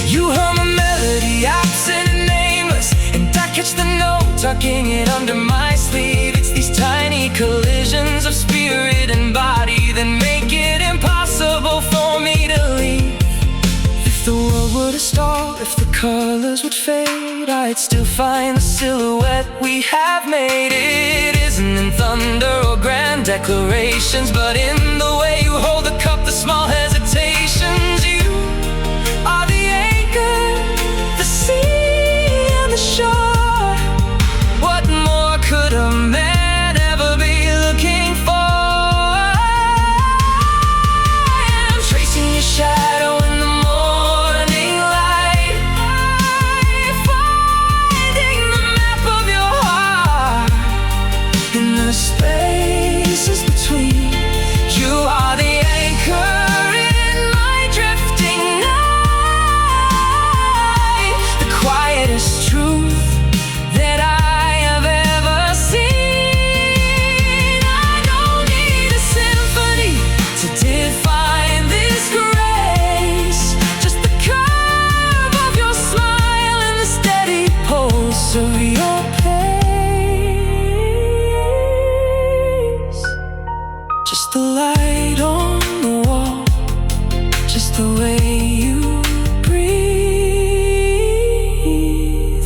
You hum a melody, absent and nameless, and I catch the note, tucking it under my sleeve. It's these tiny collisions of spirit and body that make it impossible for me to leave. If the world were to stop, if the colors would fade, I'd still find the silhouette we have made. It isn't in thunder or grand declarations, but in the way you hold the cup, the small hesitations. You are the anchor, the sea and the shore. What more could a man ever be looking for? I am tracing your shadow in the morning light, finding the map of your heart in the spaces between. You are the anchor in my drifting night, the quietest truth that I have ever seen. I don't need a symphony to define this grace, just the curve of your smile and the steady pulse of your pace. Just the light on the wall, just the way you breathe.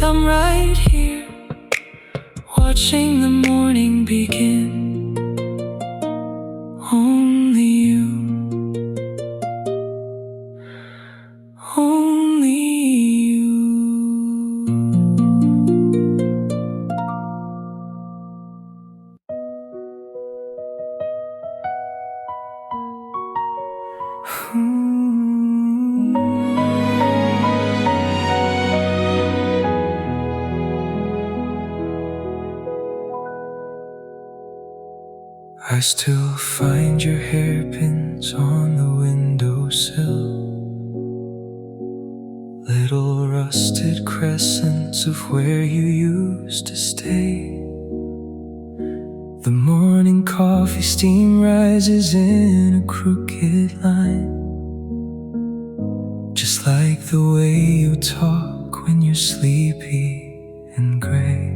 I'm right here, watching the morning begin. Only you, only you. I still find your hairpins on the windowsill, little rusted crescents of where you used to stay. The morning coffee steam rises in a crooked line, just like the way you talk when you're sleepy and gray.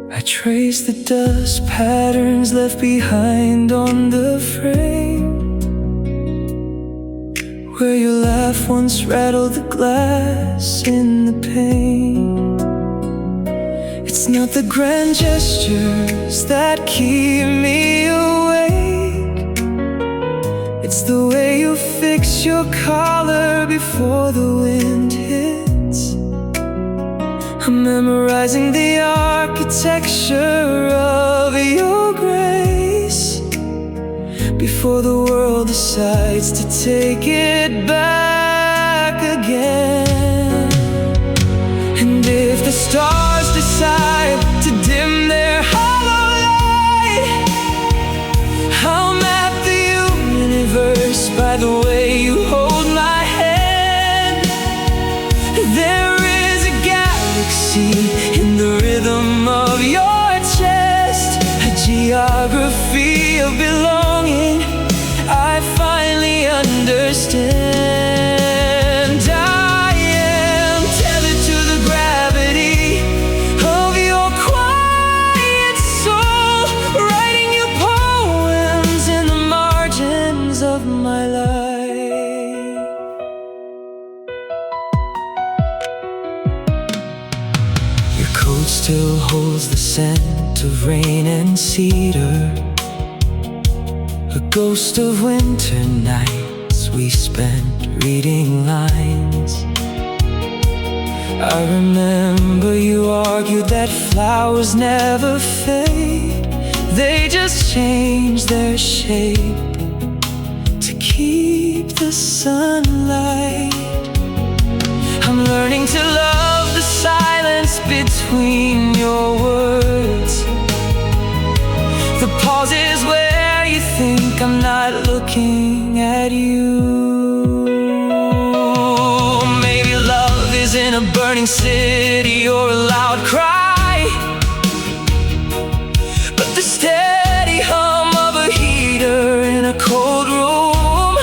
I trace the dust patterns left behind on the frame, where your laugh once rattled the glass in the pane. It's not the grand gestures that keep me awake, it's the way you fix your collar before the wind hits. I'm memorizing the architecture of your grace before the world decides to take it back again. And if the stars decide to dim their hollow light, I'll map the universe by the way you hold my hand. There is a galaxy in the rhythm of your chest, a geography of belonging I finally understand. I am tethered to the gravity of your quiet soul, writing you poems in the margins of my life. Your coat still holds the scent of rain and cedar, a ghost of winter nights we spent reading lines. I remember you argued that flowers never fade, they just change their shape to keep the sunlight. I'm learning to love the silence between your words, the pauses where you think I'm not looking at you. Maybe love isn't a burning city or a loud cry, but the steady hum of a heater in a cold room.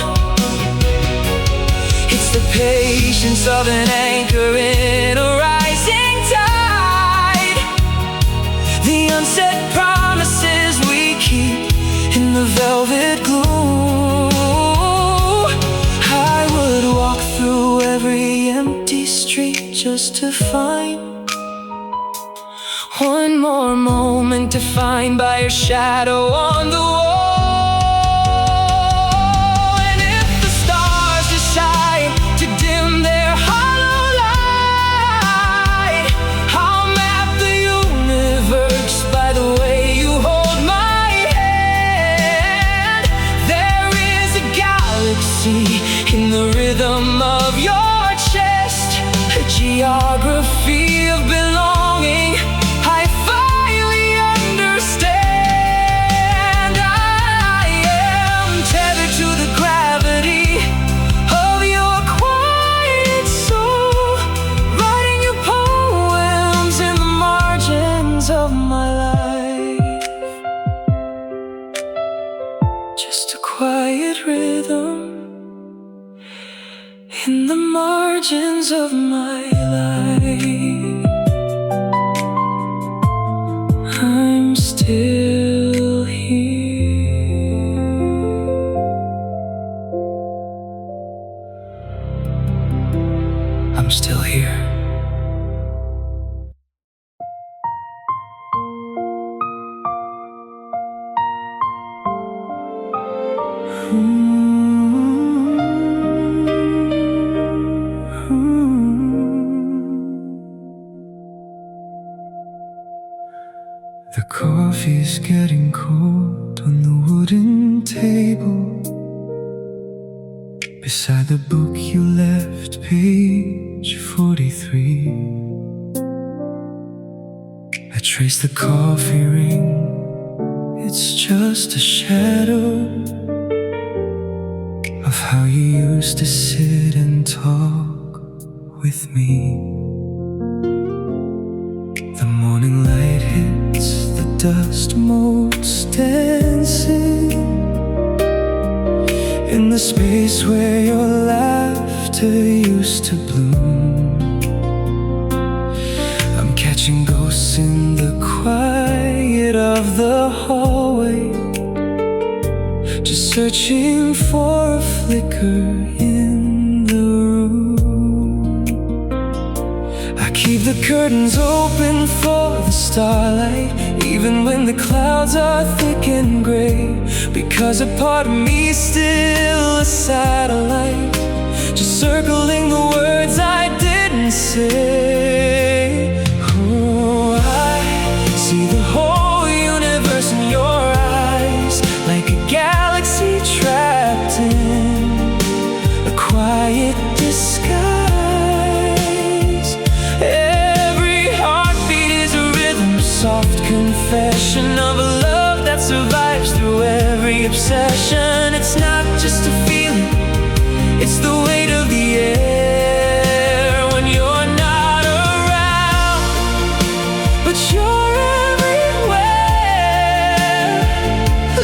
It's the patience of an anchor in a rising tide, the unsaid promises we keep in the velvet gloom. I would walk through every empty street just to find one more moment defined by your shadow on the wall. And if the stars decide to dim their hollow light, I'll map the universe by the way you hold my hand. There is a galaxy in the rhythm of your chest, a geography of belonging I finally understand. I am tethered to the gravity of your quiet soul, writing you poems in the margins of my life. Just a quiet rhythm in the margins of my life. I'm still here. I'm still here. The coffee's getting cold on the wooden table beside the book you left, page 43. I trace the coffee ring, it It's just a shadow of how you used to sit and talk with me. The morning light hits the dust motes dancing in the space where your laughter used to bloom. I'm catching ghosts in the quiet of the hallway, just searching for a flicker in the room. I keep the curtains open for the starlight, even when the clouds are thick and gray, because a part of me's still a satellite, just circling the words I didn't say. Oh, I see the whole universe in your eyes, like a galaxy trapped in a quiet disguise. Every heartbeat is a rhythm, soft confession of a love that survives through every obsession. It's not just a feeling, it's the weight of the air when you're not around, but you're everywhere,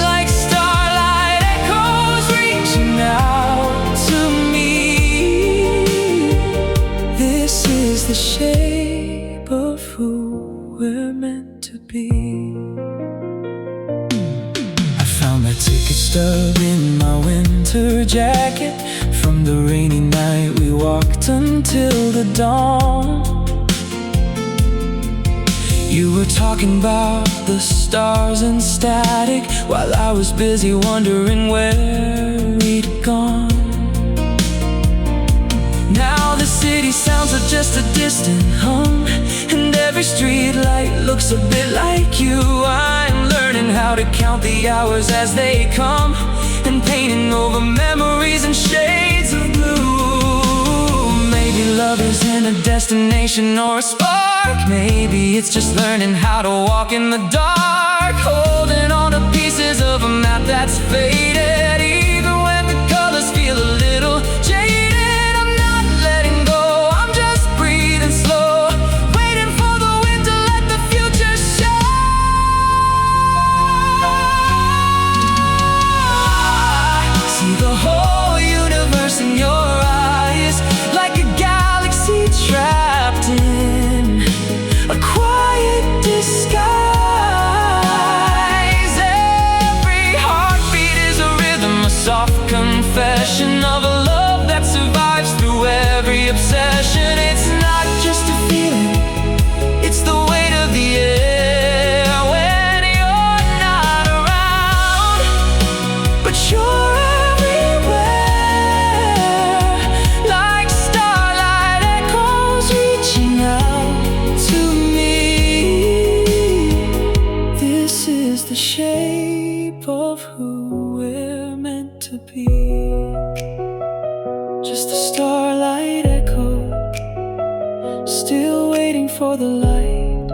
like starlight echoes reaching out to me. This is the shape of who we're meant to be. I found that ticket stub in my winter jacket from the rainy night we walked until the dawn. You were talking about the stars and static, while I was busy wondering where we'd gone. Now the city sounds are just a distant hum, and every street light looks a bit like you. I'm learning how to count the hours as they come, and painting over memories in shades of blue. Maybe love isn't a destination or a spark, maybe it's just learning how to walk in the dark, holding on to pieces of a map that's faded, even when the colors feel a little jaded. I'm not letting go, I'm just breathing slow, waiting for the wind to let the future show. See the whole universe in your eyes, like a galaxy trapped in a quiet disguise. Every heartbeat is a rhythm, a soft confession of a love that survives through every obsession. It's not just a feeling, it's the weight of the air when you're not around, but you're everywhere, like starlight echoes reaching out to me. This is the shape of who we're meant to be. Just a starlight echo, still waiting for the light.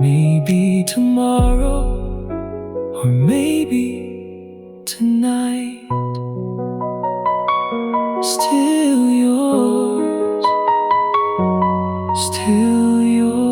Maybe tomorrow, or maybe tonight. Still yours, still yours.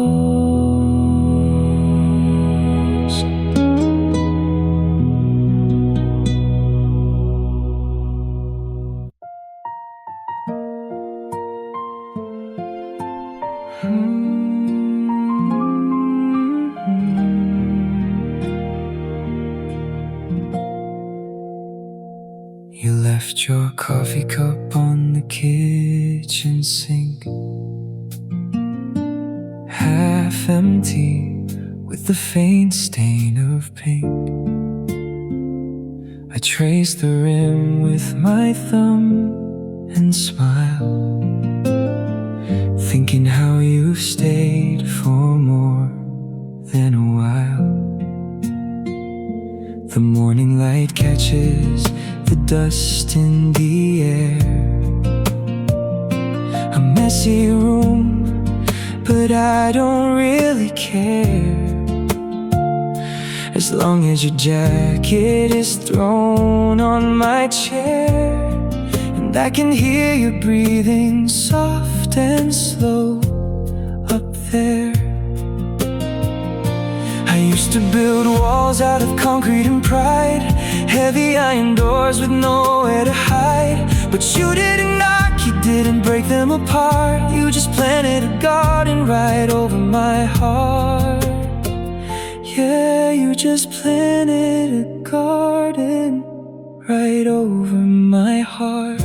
You left your coffee cup on the kitchen sink, half empty with a faint stain of pink. I traced the rim with my thumb and smiled, thinking how you've stayed for more than a while. The morning light catches the dust in the air, a messy room, but I don't really care. as long as your jacket is thrown on my chair, and I can hear you breathing soft and slow up there. I used to build walls out of concrete and pride, heavy iron doors with nowhere to hide. But you didn't knock, you didn't break them apart. You just planted a garden right over my heart. Yeah, you just planted a garden right over my heart.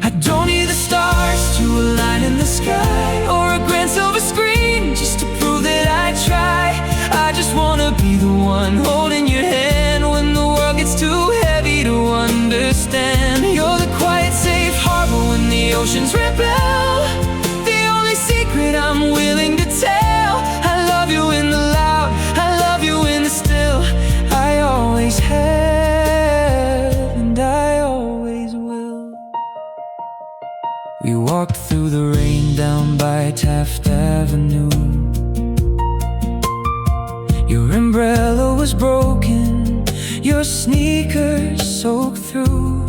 I don't need the stars to align in the sky, or a grand silver screen just to prove that I try. I just wanna be the one holding your hand when the world gets too heavy to understand. You're the quiet, safe harbor when the oceans rebel, the only secret I'm willing to tell. I love you in the loud, I love you in the still. I always have, and I always will. We walked through the rain down by Taft Avenue. Your umbrella was broken, your sneakers soaked through.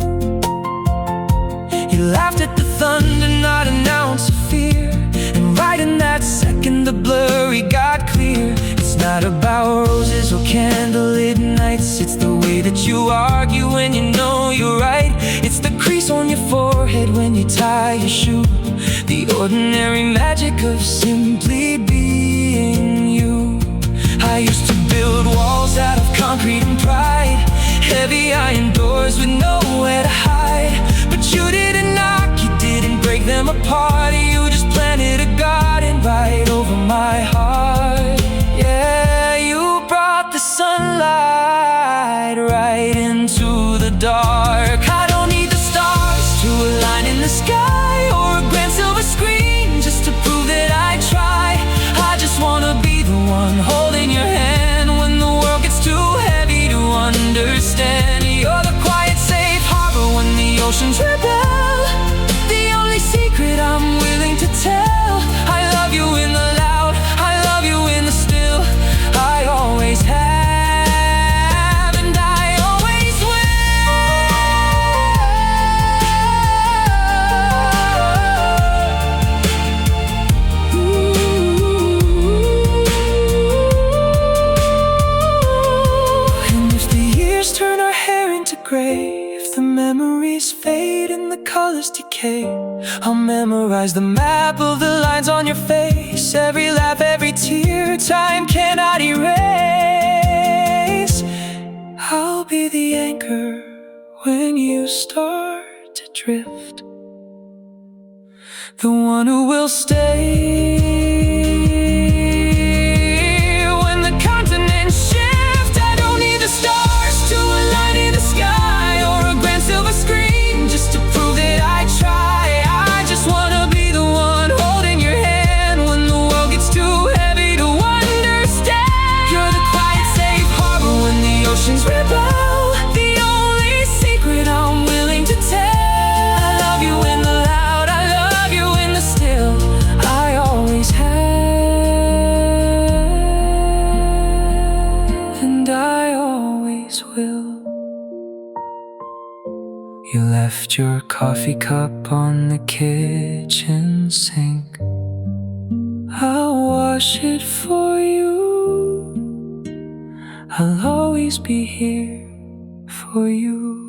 You laughed at the thunder, not an ounce of fear. And right in that second the blurry got clear. It's not about roses or candlelit nights, it's the way that you argue when you know you're right. It's the crease on your forehead when you tie your shoe, the ordinary magic of simply being you. I used to build walls out of concrete and pride, heavy iron doors with nowhere to hide. But you didn't knock, you didn't break them apart. You just planted a garden right over my heart. Yeah, you brought the sunlight right into the dark. I don't need the stars to align in the sky, or a grand silver screen just to prove that I try. I just wanna be the one holding your hand when the world gets too heavy to understand. You're the quiet, safe harbor when the oceans rebel, the only secret I'm willing to tell. I love you in the loud, I love you in the still. I always have, and I always will. And if the years turn our hair into gray, if the memories fade and the colors decay, I'll memorize the map of the lines on your face. Every laugh, every tear, time cannot erase. I'll be the anchor when you start to drift, the one who will stay when the continents shift. I don't need the stars to align in the sky, or a grand silver screen just to prove that I try. I just wanna be the one holding your hand when the world gets too heavy to understand. You're the quiet, safe harbor when the oceans rebel, the only secret I'm willing to tell. I love you in the loud, I love you in the still. I always have, and I always will. You left your coffee cup on the kitchen sink. I'll wash it for you. I'll always be here for you.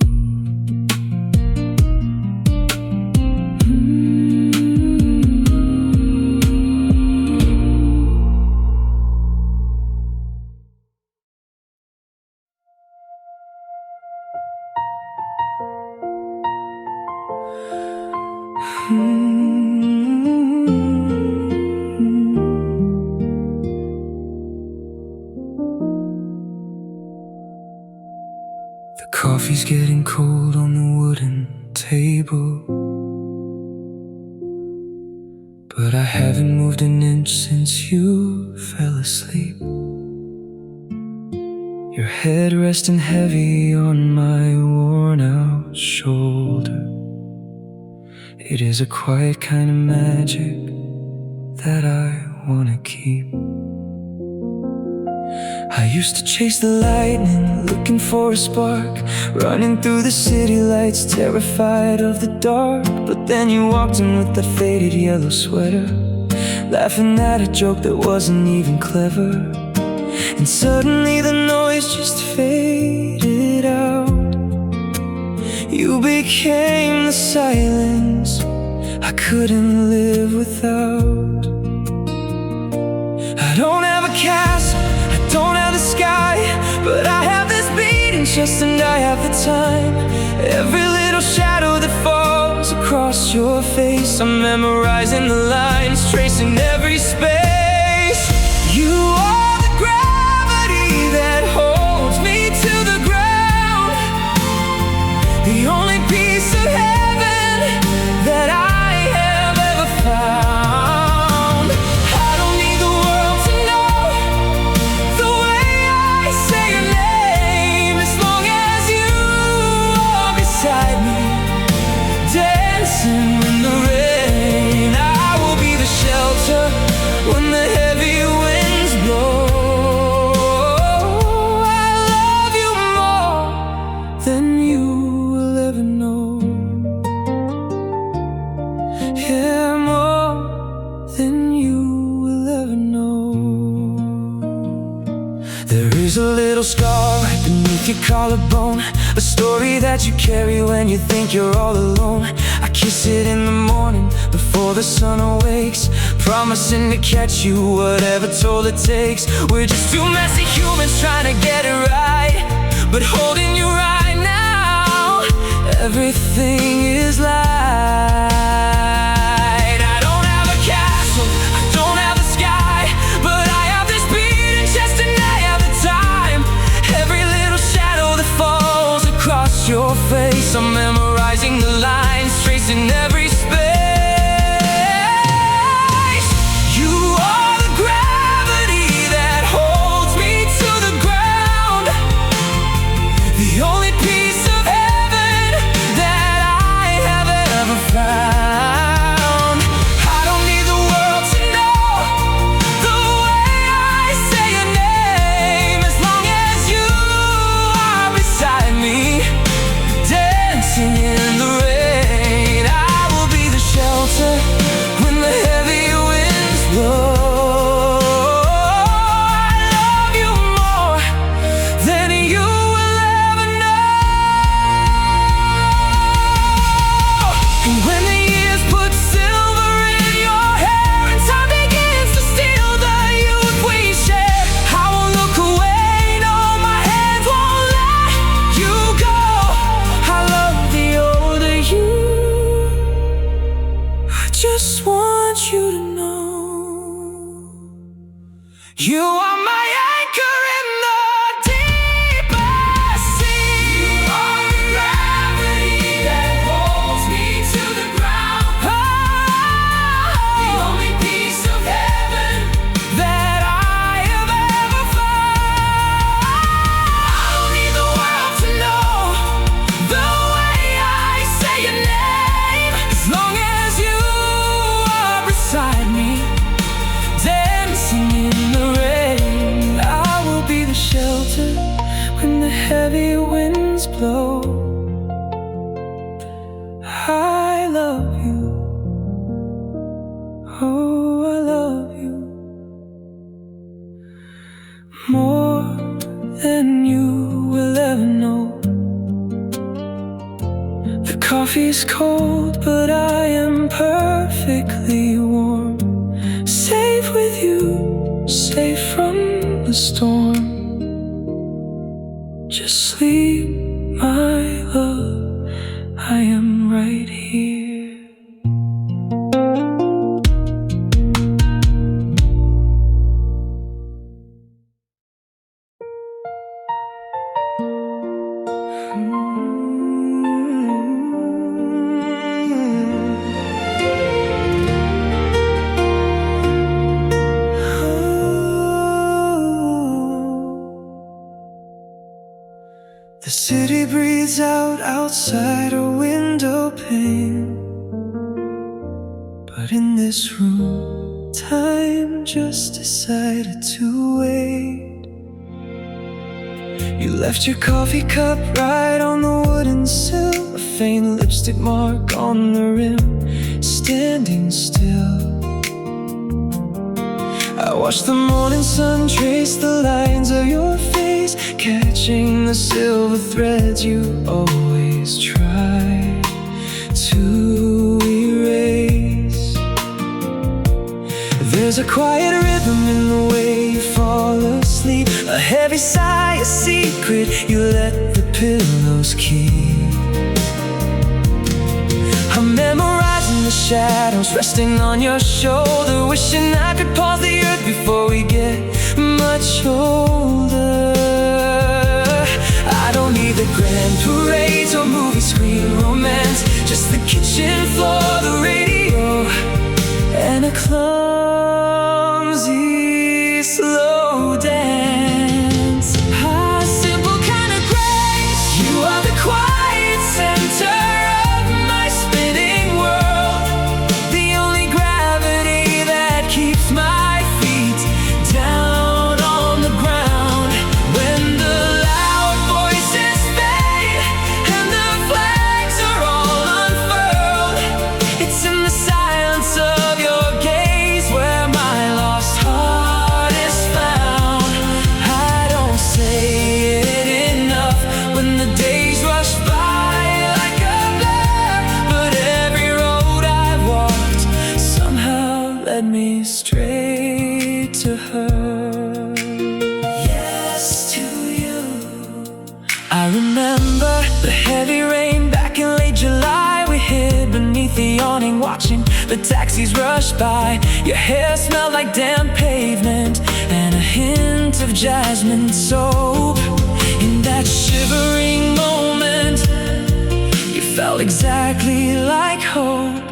The coffee's getting cold on the wooden table, but I haven't moved an inch since you fell asleep. Your head resting heavy on my worn out shoulder. It is a quiet kind of magic that I wanna keep. I used to chase the lightning, looking for a spark, running through the city lights, terrified of the dark. But then you walked in with that faded yellow sweater, laughing at a joke that wasn't even clever. And suddenly the noise just faded out. You became the silence I couldn't live without. I don't have a castle, I don't have the sky, but I have this beating chest and I have the time. Every little shadow that falls across your face, I'm memorizing the lines, tracing every space. You are the gravity that holds me to the ground, the only piece of heaven that I have ever found. I don't need the world to know the way I say your name, as long as you are beside me, dancing in the rain. I will be the shelter when the heavy winds blow. I love you more than you will ever know. Yeah, more than you will ever know. There is a little scar right beneath your collarbone, a story that you carry when you think you're all alone. I kiss it in the morning before the sun awakes, promising to catch you whatever toll it takes. We're just two messy humans trying to get it right, but holding you right now, everything is light. I don't have a castle, I don't have the sky, but I have this beating chest and I have the time. Every little shadow that falls across your face, I'm memorizing the lines, tracing every space. You are the gravity that holds me to the ground, the only piece of heaven that I have ever found. I don't need the world to know the way I say your name, as long as you are beside me, dancing in the rain. I will be the shelter when the heavy winds blow. I love you more than you will ever know. And when the years put silver in your hair and time begins to steal the youth we share, I won't look away, no, my hands won't let you go. I love the older you, I just want you to know you are my anchor in the deepest sea. You are the gravity that holds me to the ground, the only piece of heaven that I have ever found. I don't need the world to know the way I say your name, as long as you are beside me, dancing in the rain. I will be the shelter when the heavy winds blow. I love you, oh, I love you more than you will ever know. The coffee's cold, but I am perfectly warm, safe with you, safe from the storm. Just sleep, my love, I am right here. The city breathes out outside a window pane, but in this room, time just decided to wait. You left your coffee cup right on the wooden sill, a faint lipstick mark on the rim, standing still. I watched the morning sun trace the lines of your face, catching the silver threads you always try to erase. There's a quiet rhythm in the way you fall asleep, a heavy sigh, a secret you let the pillows keep. I'm memorizing the shadows resting on your shoulder, wishing I could pause the earth before we get much older. I don't need the grand parades or movie screen romance, just the kitchen floor, the radio, and a clumsy slow dance. A simple kind of grace. You are the quiet center of my spinning world, the only gravity that keeps my feet down on the ground. When the loud voices fade and the flags are all unfurled, it's in the silence of your gaze where my lost heart is found. I don't say it enough when the days rush by like a blur, but every road I've walked somehow led me straight to her. Yes to you. I remember the heavy rain back in late July. We hid beneath the awning watching the taxis rush by. Your hair smelled like damp pavement and a hint of jasmine soap. In that shivering moment, you felt exactly like hope.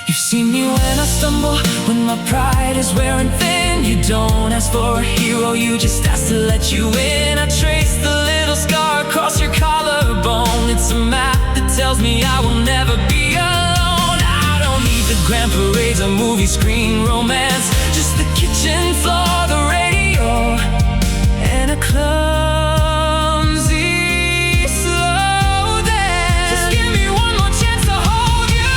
You've seen me when I stumble, when my pride is wearing thin. You don't ask for a hero, you just ask to let you in. I trace the little scar across your collarbone. It's a map that tells me I will never be alone. I don't need the grand parades or movie screen romance, just the kitchen floor, the radio, and a clumsy slow dance. Just give me one more chance to hold you.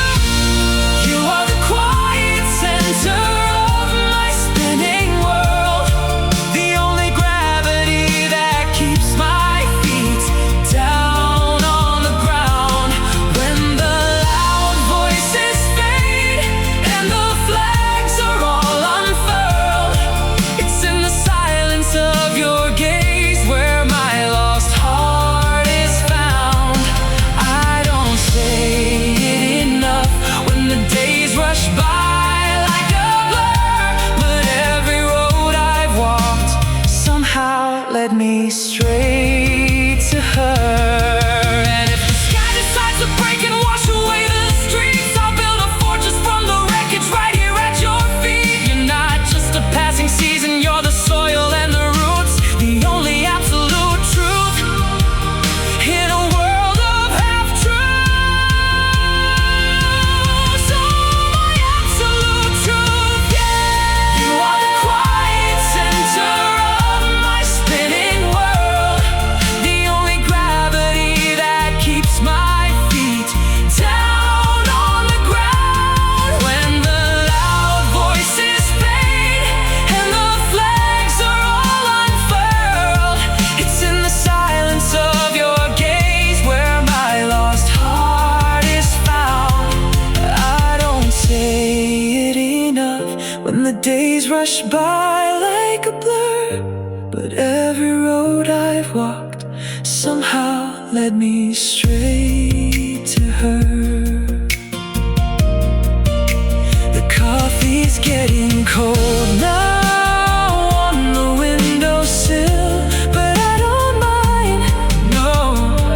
You are the quiet center of my spinning world, the only gravity that keeps my feet down on the ground. When the loud voices fade and the flags are all unfurled, it's in the silence of your gaze where my lost heart is found. I don't say it enough when the days rush by like a blur, but every road I've walked somehow led me straight to her. And if the sky decides to break and wash away the streets, I'll build a fortress from the wreckage right here at your feet. You're not just a passing season, you're the soil and the roots, the only absolute truth in a world of half-truths. Oh, my absolute truth, yeah. You are the quiet center of my spinning world, the only gravity that keeps my feet down on the ground. When the loud voices fade and the flags are all unfurled, it's in the silence of your gaze where my lost heart is found. I don't say it enough when the days rush by like a blur, but every road I've walked somehow led me straight to her. The coffee's getting cold now on the windowsill, but I don't mind. No,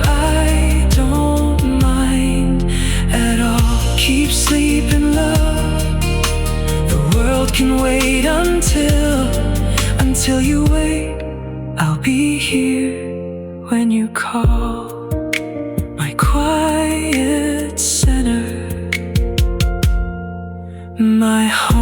I don't mind at all. Keep sleeping, love. The world can wait until you wait. I'll be here when you call, my quiet center, my heart.